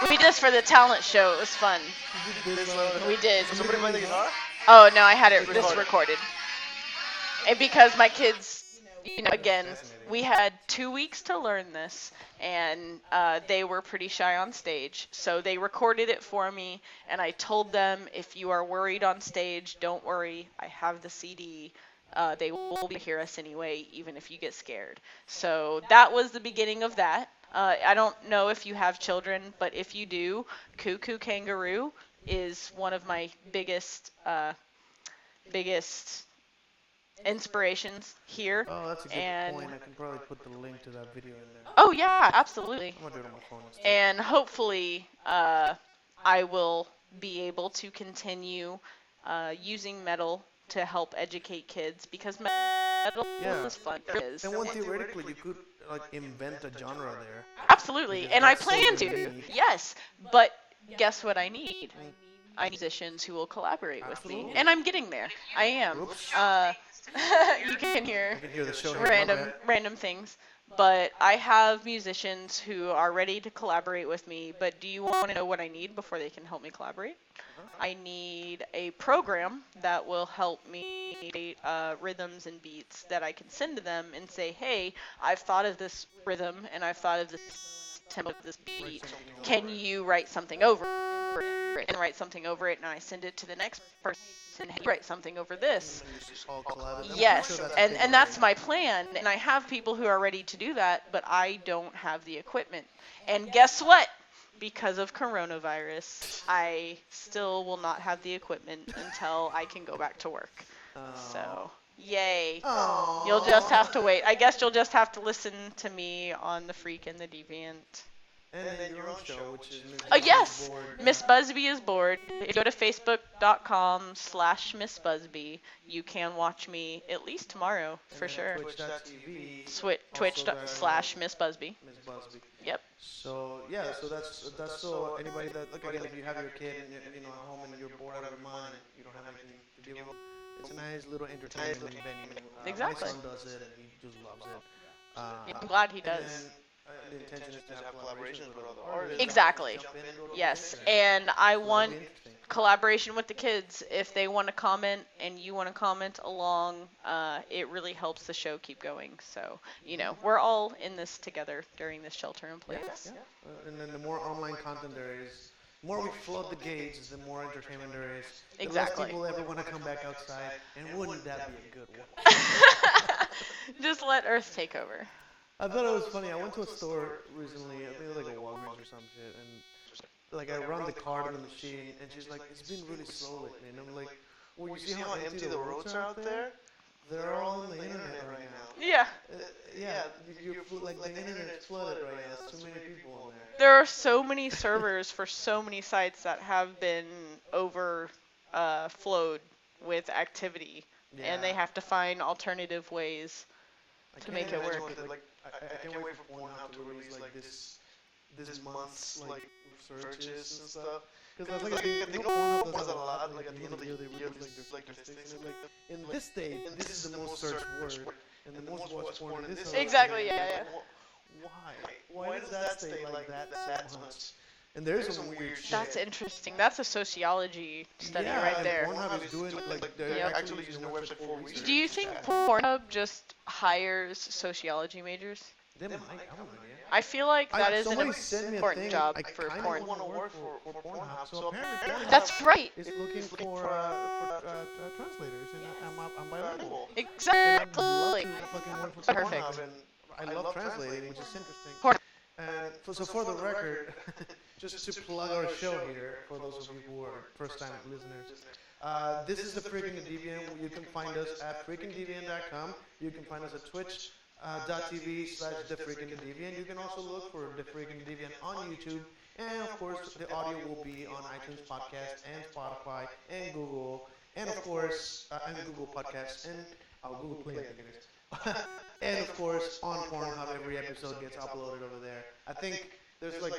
We did this for the talent show. It was fun. We did. Somebody play the guitar? Oh no, I had it recorded. And because my kids, again, we had 2 weeks to learn this, and they were pretty shy on stage. So they recorded it for me, and I told them, if you are worried on stage, don't worry. I have the CD. They will hear us anyway, even if you get scared. So that was the beginning of that. I don't know if you have children, but if you do, Cuckoo Kangaroo is one of my biggest inspirations here. Oh, that's a good and point. I can probably put the link to that video in there. Oh yeah, absolutely. I'm gonna do it on my phone instead. And hopefully, I will be able to continue using metal to help educate kids, because metal is fun. It is. And one theoretically, you could like invent a genre there. Absolutely, and I That's so plan to. unique. Yes, but guess what I need? I need musicians who will collaborate with me, and I'm getting there. I am. You can hear I can hear the show here, my bad. random things, but I have musicians who are ready to collaborate with me. But do you want to know what I need before they can help me collaborate? I need a program that will help me create rhythms and beats that I can send to them and say, hey, I've thought of this rhythm and I've thought of this tempo of this beat. Can you write something over it? And write something over it, and I send it to the next person. Hey, write something over this. Yes, and that's my plan. And I have people who are ready to do that, but I don't have the equipment. And guess what? Because of coronavirus, I still will not have the equipment until I can go back to work. So, yay. You'll just have to wait. I guess you'll just have to listen to me on The Freak and the Deviant. And then your own show, which is Yes, Miss Busby is bored. If you go to facebook.com/Miss Busby, you can watch me at least tomorrow for sure. Twitch.tv. Twitch./Miss Busby. Miss Busby. Yep. So yeah, so that's so anybody that look again, if you have your kid and at home and you're bored out of your mind and you don't have anything to give them, it's a nice little entertainment venue. Exactly. My son does it and he just loves it. I'm glad he does. The intention is to have collaborations with other artists. Exactly. Yes, and I want collaboration with the kids. If they want to comment and you want to comment along, it really helps the show keep going. So, we're all in this together during this shelter in place. And then the more online content there is, the more we flood the gates, the more entertainment there is. Exactly. The less people ever want to come back outside, and wouldn't that be a good one? Just let Earth take over. I thought it was funny. I went to a store recently, I think it was like a Walgreens or some shit, and like I run the card in the machine, and she's like, "It's been really slow lately." And I'm like, "Well, you see how empty the roads are out there? They're all on the internet right now." Yeah. Like the internet's flooded right now. There's too many people on there. There are so many servers for so many sites that have been overflowed with activity, and they have to find alternative ways to make it work. I can't wait for Pornhub to release like this month's like searches and stuff. Because I think Pornhub does that a lot. Like at the end of the year, they release like their statistics. And like in this day, this is the most searched word, and the most watched porn in this. Exactly. Yeah. Why does that stay like that much? And there's some weird shit. That's interesting. That's a sociology study right there. Pornhub is doing like they're actually using their website for research. Do you think Pornhub just hires sociology majors? They might. I don't know. I feel like that is an somebody sent me a important thing. job I for kind porn. of want to work for Pornhub. So apparently Pornhub That's right. is looking for translators, and I'm bilingual. And I'd love Exactly. to fucking work for Perfect. Pornhub, and I love translating, which is interesting. Porn. And so for the record, just to plug our show here, for those of you who are first-time listeners, this is the Freaking Deviant. You can find us at freakingdeviant.com. You can find us at twitch.tv/thefreakingdeviant. You can also look for The Freaking Deviant on YouTube. And of course, the audio will be on iTunes Podcast and Spotify and Google, and of course, and Google Podcasts and Google Play, I think it is. And of course, on Pornhub, every episode gets uploaded over there. I think there's like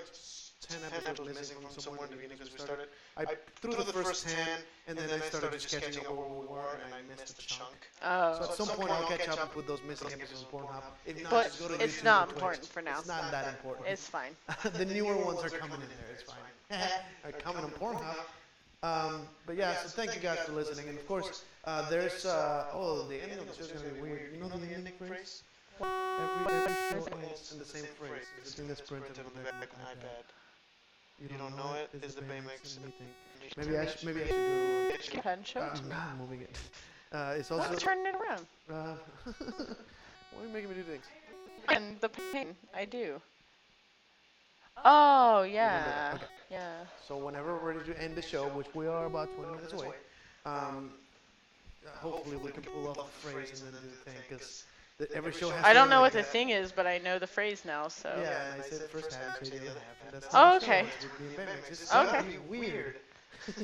10 episodes missing from somewhere in the beginning because we started. I threw the first 10, and then I started just catching up where we were, and I missed a chunk. Oh. So at some point, I'll catch up and put those missing episodes on Pornhub. If not, But just go to it's YouTube not or Twitch. important for now. It's not that important. It's fine. The newer ones are coming in there. It's fine. Are coming on Pornhub. But yeah, so thank you guys for listening. And of course, there's the ending of the show is gonna be weird. You know the ending phrase? Every show ends in the same phrase. It's the thing that's printed on the back of my iPad. You don't know it? It's the Baymax anything. Maybe I should do it. Pen show. I'm moving it. It's also. Let's turn it around. Why are you making me do things? And the pain. I do. Oh, yeah. Okay. Yeah. So whenever we're ready to end the show, which we are about 20 minutes away, hopefully we can pull off the phrase and then do the thing, because every show has I to don't end know like what the that. thing is, but I know the phrase now, so. Yeah, and I said the first half, you say the other half. And that's Oh, how the show okay. is with me and Baymax. It's Okay. gonna be weird.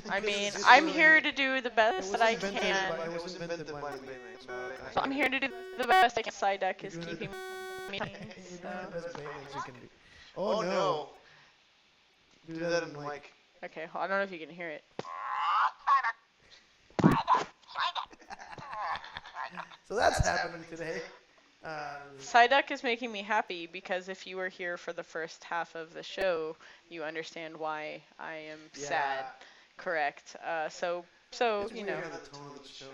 I mean, It's I'm really- here to do the It best was that I invented can. by- It was invented by Baymax. So I'm here to do the best I can. Side deck is You're doing keeping me. You're doing the best Baymax you can do. Oh no! Do that in mic. Okay, I don't know if you can hear it. So that's happening today. Psyduck is making me happy because if you were here for the first half of the show, you understand why I am sad. Correct. So It's you weird know. how the tone of the show.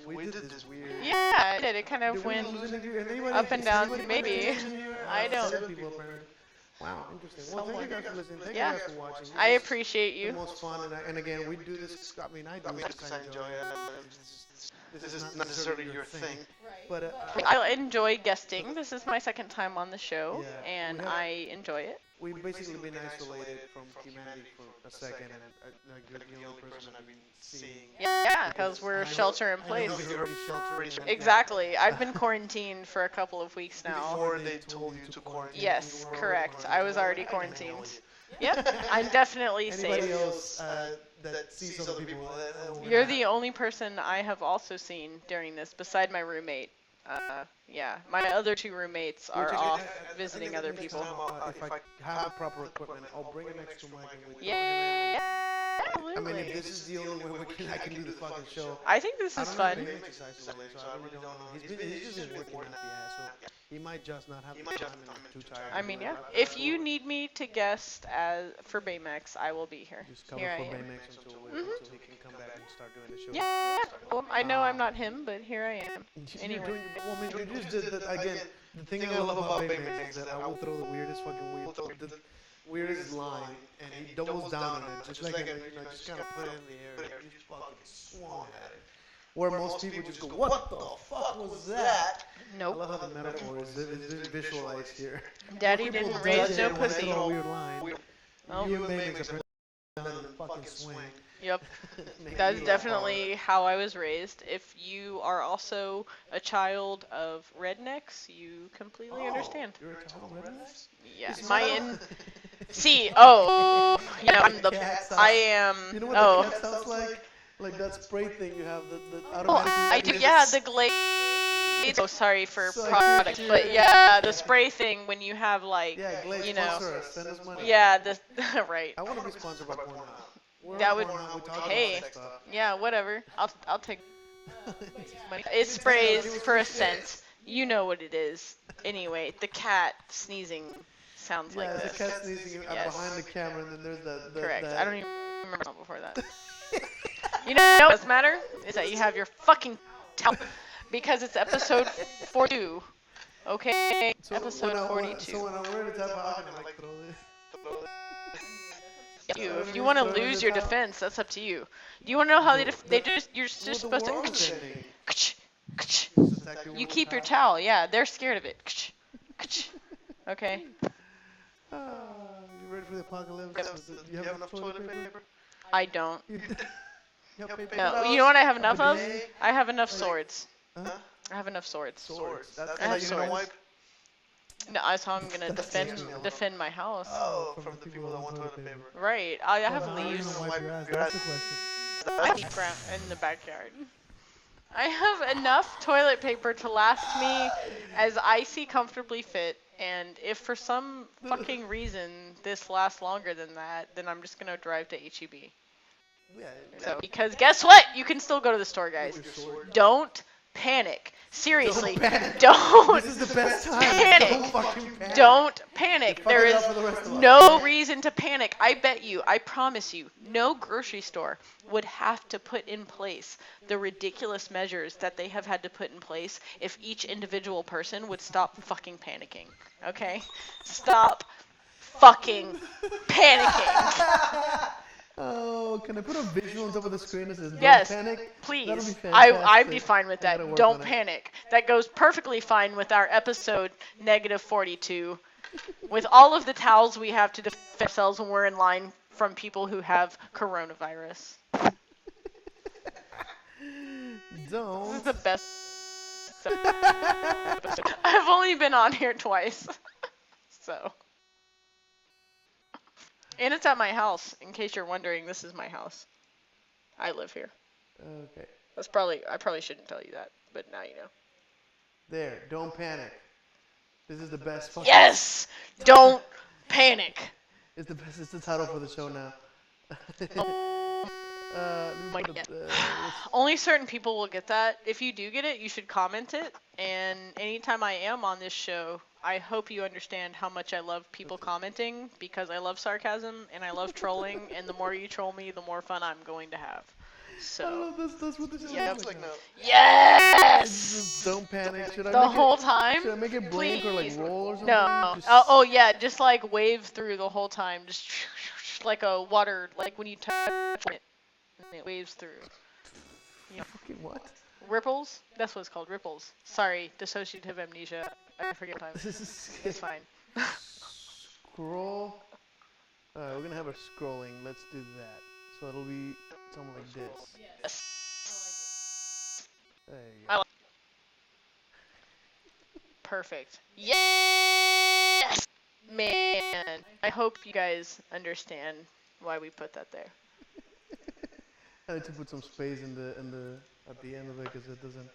We did this weird. Yeah, it did. It kind of Did we went lose anybody? up and Is down. anybody Maybe. paying attention here? I don't. 7 people apparently. Wow, interesting. Well, thank you guys for listening. Thank Yeah. you guys for watching. I This is appreciate the you. most fun, and again, we do this. I mean, I do this because I enjoy it. This is not necessarily your thing, but I enjoy guesting. This is my second time on the show, Yeah, and we have- I enjoy it. we've basically been isolated from humanity for a second, and like you're the only person I've been seeing. Yeah, because we're shelter in I know place. you're already sheltering. Exactly. I've been quarantined for a couple of weeks now. Before they told you to quarantine. Yes, You were correct. already I was already quarantined. Yep, I'm definitely Anybody safe. else that sees other people? You're the only person I have also seen during this, beside my roommate. Yeah, my other two roommates are off visiting other people. If I have proper equipment, I'll bring an extra mic and we throw him in. Yeah, I mean, absolutely. if this is the only way I can do the fucking show. I think this I is don't know if fun. Baymax is isolated, so I really don't know. He's just been working out the ass, so he might just not have the time and too tired. I mean, yeah. If you need me to guest for Baymax, I will be here. Just cover Here I for am. Baymax until he can come back and start doing the show. Yeah. Well, I know I'm not him, but here I am. You're Anyway. doing, well, I mean, you just did that again. The thing I love about Baymax is that I will throw the weirdest the weirdest line, and he doubles down on it, just like just kind of put it in the air, and you fucking swung at it. Where most people just go, "What the fuck was that?" I Nope. love how the metaphor is visualized here. Daddy People didn't judge raise no it when I pussy. throw a weird line. Oh. You and Baymax are down in the fucking swing. Yep. Make That's me laugh definitely how I was raised. If you are also a child of rednecks, you completely hard. understand. You're a child of rednecks? Yeah. Is My that- in. See. Oh. You know, I'm the. Cat sounds- I am. You know what Oh. the cat sounds like? Like that spray thing you have that Oh, automatically. I do. Yeah, the glaze. Oh, sorry for So product, cute. but yeah, the spray thing when you have like, Yeah, Glaze, you know, sponsor us, send us money. yeah, the right. I want to be sponsored by Pornhub. We're That on would- Pornhub, we talk hey. about stuff. Yeah, whatever. I'll take money. It sprays for a scent. You know what it is. Anyway, the cat sneezing sounds Yeah, like there's this. a cat sneezing Yes. behind the camera, and then there's the Correct. the- I don't even remember something before that. You know what does matter is that you have your fucking towel because it's episode 42 Okay, So episode when 42. so when I'm ready to tap out, can I like throw this? If you want to lose your defense, that's up to you. Do you want to know how you're just Well, the supposed world is to ending. you keep your towel. Yeah, they're scared of it. Okay. You ready for the apocalypse? Do you have enough toilet paper? I don't. You have paper No, towels? you know what I have A enough of? bidet? I have enough swords. Huh? I have enough swords. Swords. That's I have how you're gonna swords. wipe? No, that's how I'm gonna defend my house. Oh, from the people that want toilet paper. Right. I have How are you leaves. gonna wipe your ass? That's the question. I keep ground in the backyard. I have enough toilet paper to last me as I see comfortably fit, and if for some fucking reason this lasts longer than that, then I'm just gonna drive to HEB. Yeah. So, because guess what? You can still go to the store, guys. Don't panic. Seriously, don't This is the best time. panic. Don't fucking panic. Don't panic. Fuck There it is up for the rest of us. no reason to panic. I bet you, I promise you, no grocery store would have to put in place the ridiculous measures that they have had to put in place if each individual person would stop fucking panicking. Okay? Stop fucking panicking. Oh, can I put a visual on top of the screen that says "Don't Yes, panic"? That'll be please. fantastic. I'd be fine with I gotta that. work Don't on it. panic. That goes perfectly fine with our episode -42. With all of the towels we have to defend ourselves when we're in line from people who have coronavirus. This is Don't. the best. I've only been on here twice. So. And it's at my house, in case you're wondering, this is my house. I live here. Okay. I probably shouldn't tell you that, but now you know. There. Don't panic. This is the best. Fucking Yes! Don't panic! It's the best. It's the title for the show now. Let me put a, Only certain people will get that. If you do get it, you should comment it. And anytime I am on this show, I hope you understand how much I love people commenting, because I love sarcasm and I love trolling, and the more you troll me, the more fun I'm going to have. So, that's what this is Yep. like now. yes! Don't panic. Should I The make whole it, time? Should I make it blink or like Please. roll or something? No. Just- Oh yeah, just like wave through the whole time, just like a water, like when you touch it, and it waves through. Yeah. Fucking what? Ripples? That's what it's called, ripples. Sorry, dissociative amnesia. I forget time. It's fine. Scroll. Alright, we're gonna have a scrolling. Let's do that. So it'll be something like this. Yes. There you I go. like- Perfect. Yes! Man, I hope you guys understand why we put that there. I need to put some space in the at the end of it because it doesn't.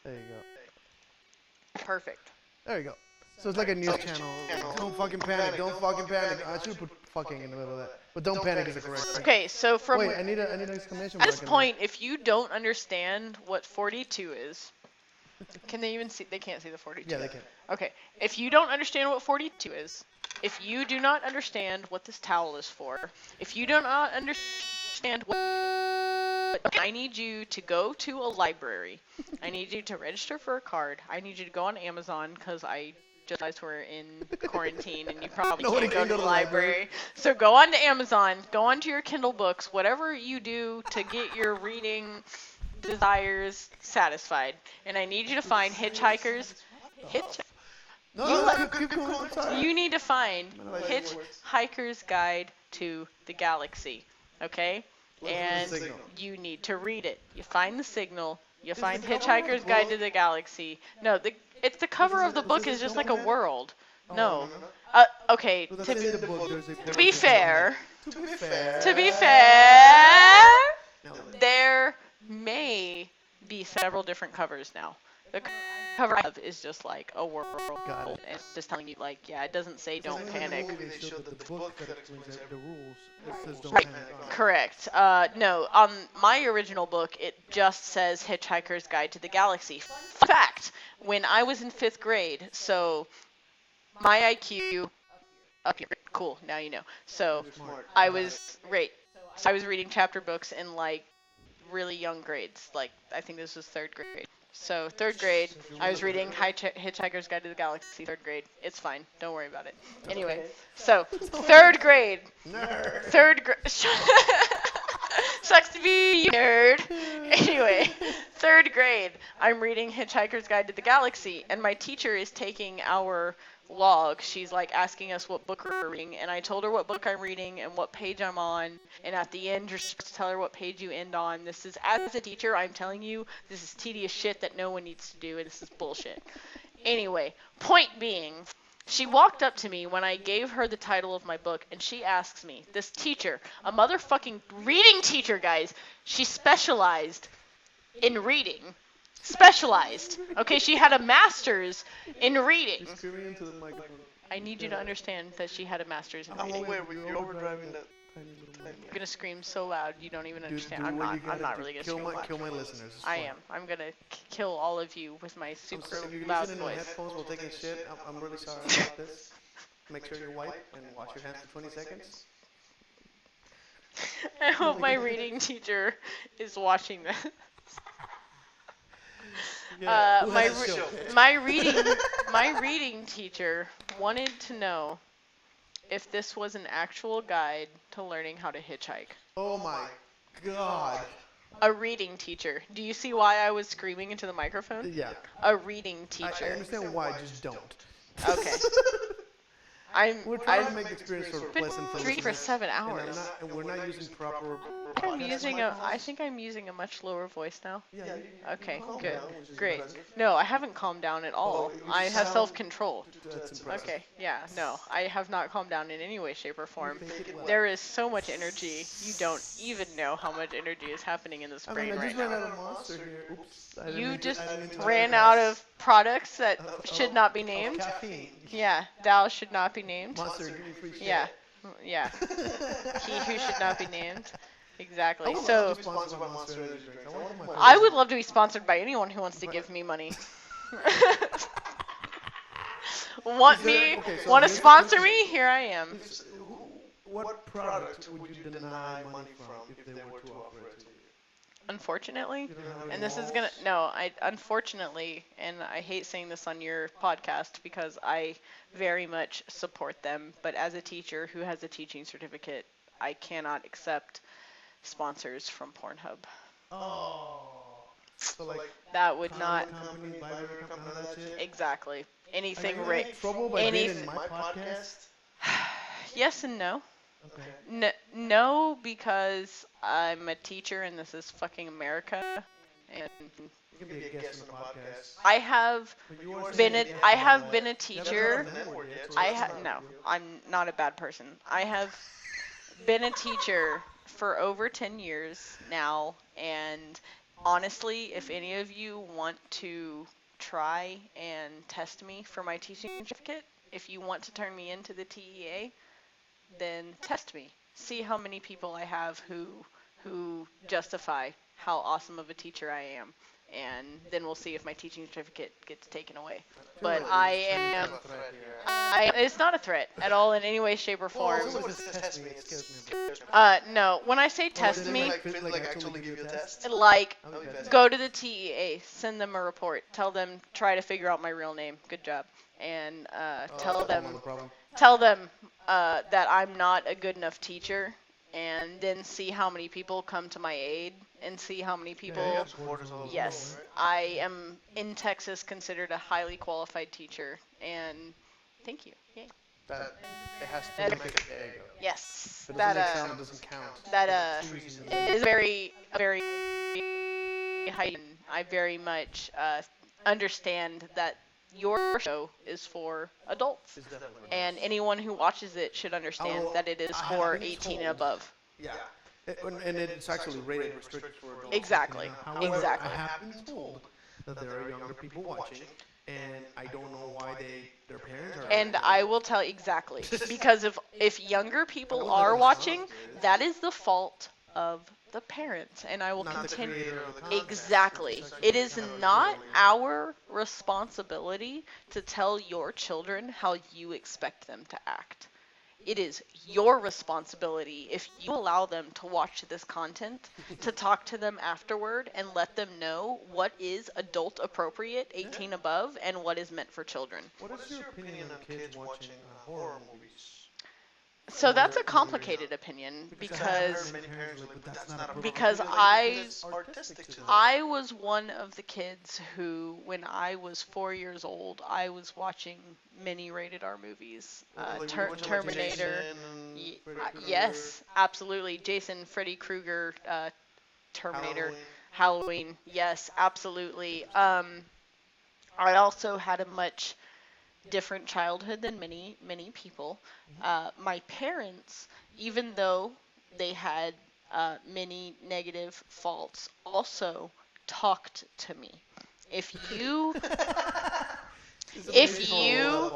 There you go. Perfect. There you go. So it's like a news channel. Don't fucking panic. Don't fucking panic. I should put fucking in the middle of that. But don't panic is the correct thing. Okay, so from Wait, I need an exclamation at mark. this in point, if you don't understand what 42 is, can they even see? They can't see the 42. there. Yeah, they can. Okay, if you don't understand what 42 is, if you do not understand what this towel is for, if you do not understand what, I need you to go to a library. I need you to register for a card. I need you to go on Amazon, because I just realized we're in quarantine and you probably Nobody can't go can to the library. So go on to Amazon, go onto your Kindle books, whatever you do to get your reading desires satisfied. And I need you to find Hitchhiker's No, You no, let- keep going. I'm sorry. You need to find like it works. Hitchhiker's Guide to the Galaxy, okay? And signal. you need to read it. You find the signal. You find the cover of Hitchhiker's the Guide book? to the Galaxy. No, it's the cover of the book this is just don't like a have- world. Oh, No. no. Okay. Well, To that's in the book. There's a to be fair, To be fair. to be fair, there may be several different covers now. The cover I have is just like a world, Got it. and it's just telling you like, yeah, it doesn't say don't panic. They showed that the book that explains the rules. It says don't Right. panic. on it. Correct. No, on my original book, it just says Hitchhiker's Guide to the Galaxy. Fun fact, when I was in 5th grade, so my IQ up here. Cool, now you know. So Smart. I was so I was reading chapter books in like really young grades. Like I think this was 3rd grade. So third grade, I was reading Hitchhiker's Guide to the Galaxy. Third grade, it's fine. Don't worry about it. Anyway, so third grade, Nerd. third grade. Sucks to be you, nerd. Anyway, third grade, I'm reading Hitchhiker's Guide to the Galaxy, and my teacher is taking our log. She's like asking us what book we're reading, and I told her what book I'm reading and what page I'm on. And at the end, you're supposed to tell her what page you end on. This is, as a teacher, I'm telling you, this is tedious shit that no one needs to do, and this is bullshit. Anyway, point being, she walked up to me when I gave her the title of my book, and she asks me, this teacher, a motherfucking reading teacher, guys, she specialized in reading. Specialized. Okay, she had a master's in reading. You're screaming into the microphone. I need you to understand that she had a master's in I'm reading. aware, but you're overdriving that. Tiny little mic. You're gonna scream so loud you don't even Do understand. what I'm you not gotta do. really gonna kill scream loud. kill my listeners. It's I fine. am. I'm gonna kill all of you with my super If you're loud listening to voice. headphones while taking a shit, I'm really sorry about this. Make sure you wipe and wash your hands for 20 seconds. I hope my reading teacher is watching this. Yeah, who my has a show? my reading teacher wanted to know if this was an actual guide to learning how to hitchhike. Oh my god. A reading teacher. Do you see why I was screaming into the microphone? Yeah. A reading I teacher. understand why, just don't. Okay. We're trying to make the experience for been pleasant for reading for listeners. 7 And hours. we're not using proper. I think I'm using a much lower voice now. Yeah. Okay, calm good. down, which is Great. impressive. No, I haven't calmed down at all. you I have sound- self-control. That's impressive. Okay, yeah, no, I have not calmed down in any way, shape, or form. Fake it well. There is so much energy, you don't even know how much energy is happening in this I mean, brain I right just ran now. out of monster here. Oops. I didn't You mean to- just I didn't mean to ran digress. out of products that should not be Of named. caffeine. Yeah, thou should not be named. Monster, give me free shit. Yeah, yeah. He who should not be named. Exactly. I would So, love to be sponsored by Monster Energy drinks. I want my I would love to be sponsored by anyone who wants to give me money. Want Is there- me? okay, so Want to here's the sponsor question. me? Here I am. What product would you deny money from if they were to offer it to you? Unfortunately, You don't have any and this is walls? gonna no, I unfortunately, and I hate saying this on your podcast because I very much support them, but as a teacher who has a teaching certificate, I cannot accept sponsors from Pornhub. Oh. So like That would not company, Viber company, none of that shit? exactly anything Are you right. in trouble by any- being in my podcast? Yes and no. Okay. No, because I'm a teacher and this is fucking America. And You can be a guest on the podcast. I have But you are been saying a yes, I by have the way. been a You haven't teacher. done that word yet, so I that's have not no. a deal. I'm not a bad person. I have been a teacher for over 10 years now, and honestly, if any of you want to try and test me for my teaching certificate, if you want to turn me into the TEA, then test me. See how many people I have who justify how awesome of a teacher I am, and then we'll see if my teaching certificate gets taken away. But I am it's not a threat at all in any way, shape, or form. Well, someone says test me, it scares me a bit. No, when I say test did me, Like actually give you a test? like That'd be bad. go to the TEA, send them a report, tell them try to figure out my real name. Good job, and tell them Another problem. that I'm not a good enough teacher, and then see how many people come to my aid, and see how many people. Yeah, Supporters all over, Yes, right? I am in Texas considered a highly qualified teacher, and thank you. Yay. That it has to That- make it. There you go. Yes, If it that doesn't make sound, it doesn't count. that Two reasons in there. is very heightened. I very much understand that your show is for adults, It's definitely right. and anyone who watches it should understand Oh, that it is I for have been 18 and told. above. Yeah. And it's actually rated restricted for adults. Exactly. However, Exactly. I have been told that there are younger people watching, and I don't know why their parents are. And I will tell exactly, because if younger people are watching, that is the fault of the parents, and I will Not the continue. creator of the content. Exactly. It's actually It is kind of not really- our responsibility to tell your children how you expect them to act. It is your responsibility, if you allow them to watch this content, to talk to them afterward and let them know what is adult appropriate, 18 above, and what is meant for children. What is your opinion on kids watching horror movies? So that's a complicated opinion Because I've heard because many parents are like, but that's not appropriate. because Like, I it's artistic to them. I was one of the kids who, when I was 4 years old, I was watching many rated R movies. Like, you watch, like, Terminator. Jason and Freddy Krueger, Yes, absolutely. Jason, Freddy Krueger, Terminator, Halloween. Yes, absolutely. I also had a much different childhood than many people. My parents, even though they had many negative faults, also talked to me. If you if you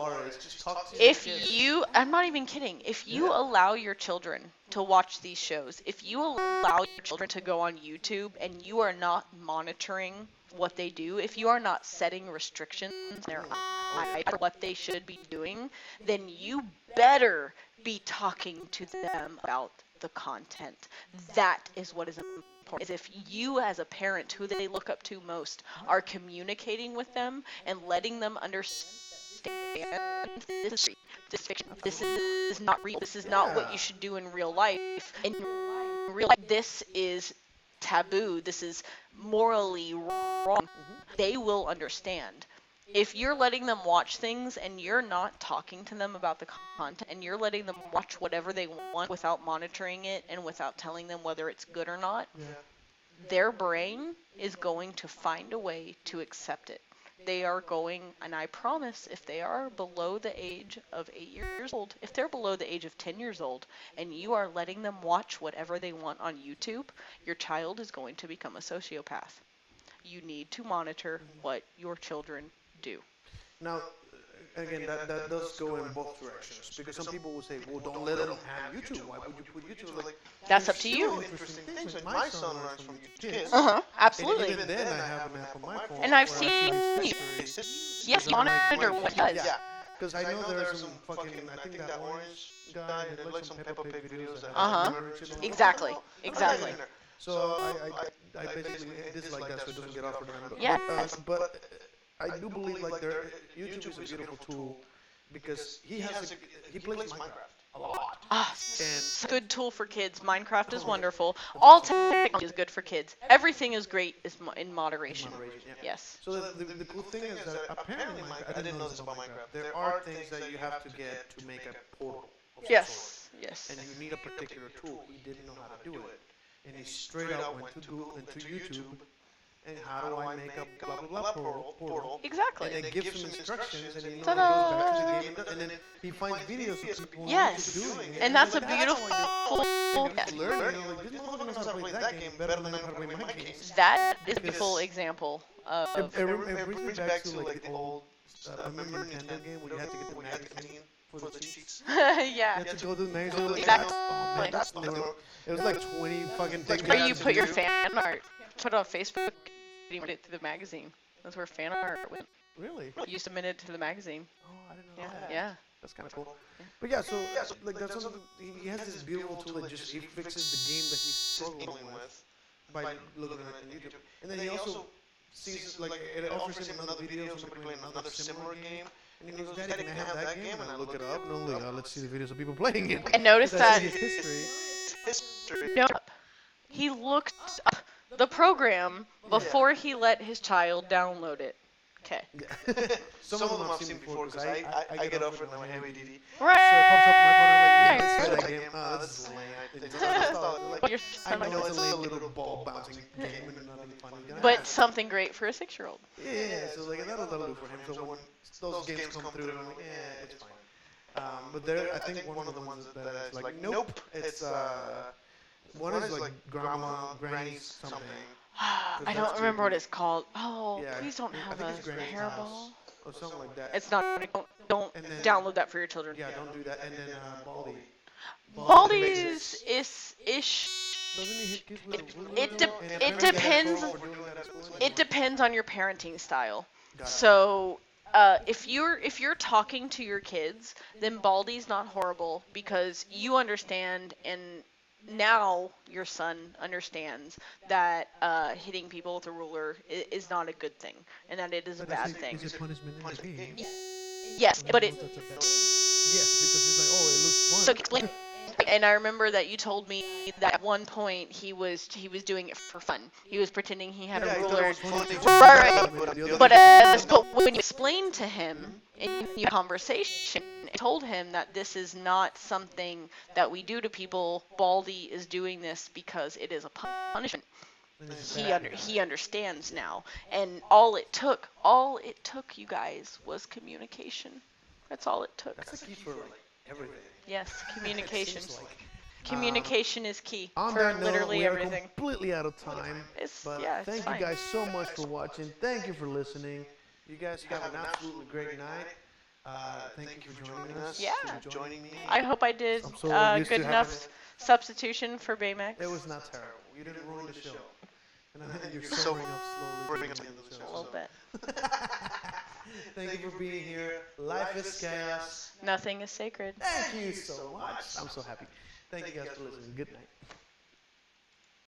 if you I'm not even kidding, if you allow your children to watch these shows, if you allow your children to go on YouTube and you are not monitoring what they do, if you are not setting restrictions in their eyes for what they should be doing, then you better be talking to them about the content. That is what is important. Is if you as a parent, who they look up to most, are communicating with them and letting them understand this is free, this is fiction, this is not real, this is not what you should do in real life. In real life, this is taboo, this is morally wrong. They will understand. If you're letting them watch things and you're not talking to them about the content and you're letting them watch whatever they want without monitoring it and without telling them whether it's good or not, their brain is going to find a way to accept it. They are going, and I promise, if they are below the age of 8 years old, if they're below the age of 10 years old, and you are letting them watch whatever they want on YouTube, your child is going to become a sociopath. You need to monitor what your children do. Now, again, that does go in both directions, because some people will say, well, don't let them have YouTube. Why would you put YouTube? Like, That's up to you. Interesting things. Like, my son learns from kids. Absolutely. And even then, I have an app on my phone. And I've where I seen see yes, monitor what he does. Yeah, because I know there's some fucking, I think that orange guy, and like some Peppa Pig videos. That Exactly. Exactly. So I basically dislike that so it doesn't get offered to them. Yeah. But I do believe like YouTube is a beautiful tool because he plays Minecraft a lot. And good tool for kids. Minecraft is wonderful. All technology is good for kids. Everything is great in moderation. Yes. So the cool thing is that apparently, I didn't know this about Minecraft. There are things that you have to get to make a portal. Yes. Yes. And you need a particular tool. He didn't know how to do it, and he straight out went to Google and to YouTube. And how do I make a blah blah blah portal? Exactly. And it gives him instructions, and he goes back to the game, and then he finds videos of people doing it. And that's a beautiful. Learning, like, this motherfucker knows how to play that game better than I know how to play my games. That is a beautiful example of. It brings me back to like the old, I remember Nintendo game where you had to get the magazine for the cheats. Yeah. You had to go to the magazine. Exactly. Oh man, that's it was like 20 fucking things. Where you put your fan art, put it on Facebook, you put it through the magazine. That's where fan art went. Really? You submit it to the magazine. Oh, I didn't know that. Yeah. That's kind of cool. But yeah, so like that's something. He has this beautiful tool that just he fixes the game that he's struggling with by looking at it on YouTube, and then he also sees like it offers him another video of somebody playing another similar game. And he goes, Daddy, can I have that game? And I look it up, and I'm like, let's see the videos of people playing it. And notice that his history. no, he looked up the program before he let his child download it. Okay. Yeah. Some of them I've seen before because I get offered and I have ADD. Right. So it pops up on my phone and I'm like, yeah, let's try that game. Oh, this is lame. I know it's a little ball bouncing game and nothing funny. But something great for a 6-year-old. Yeah, so like that'll do for him. So when those games come through, I'm like, yeah, it's fine. But there, I think one of the ones that is like, nope. It's one is like Granny's something. I don't remember what it's called. Oh, Yeah, please don't I have think a it's Granny's hairball. House or something like that. It's not. Don't And then- download that for your children. Yeah, don't do that. And then Baldy. Baldi is ish. Doesn't he hit kids with a It ruler? And it apparently they have depends. trouble for doing that at school. It depends on your parenting style. Got it. So if you're talking to your kids, then Baldy's not horrible because you understand, and now your son understands that hitting people with a ruler is not a good thing, and that it is a bad thing. Is it punishment in the game? Yes, but it. Yes, because it's like, oh, it looks So fun. explain. And I remember that you told me that at one point he was doing it for fun. He was pretending he had a ruler. Right. But when you explained to him in your conversation, and told him that this is not something that we do to people, Baldy is doing this because it is a punishment. He understands now, and all it took, you guys, was communication. That's all it took. That's the key for like everything. Yes, communication. Seems like. Communication is key On for that note, literally we are everything. completely out of time. But It's thank fine. you guys so much for watching. Thank you for listening. You guys have an absolutely great night. Thank you for joining us. Yeah. For joining me. I hope I did I'm so used good to enough substitution for Baymax. It was not terrible. You didn't ruin the show. And I think you're So- sobering up slowly. Bring up the end of the a show. little bit. Thank you for being here. Life is chaos. Nothing is sacred. Thank you so much. I'm so happy. Thank you guys for listening. Good night.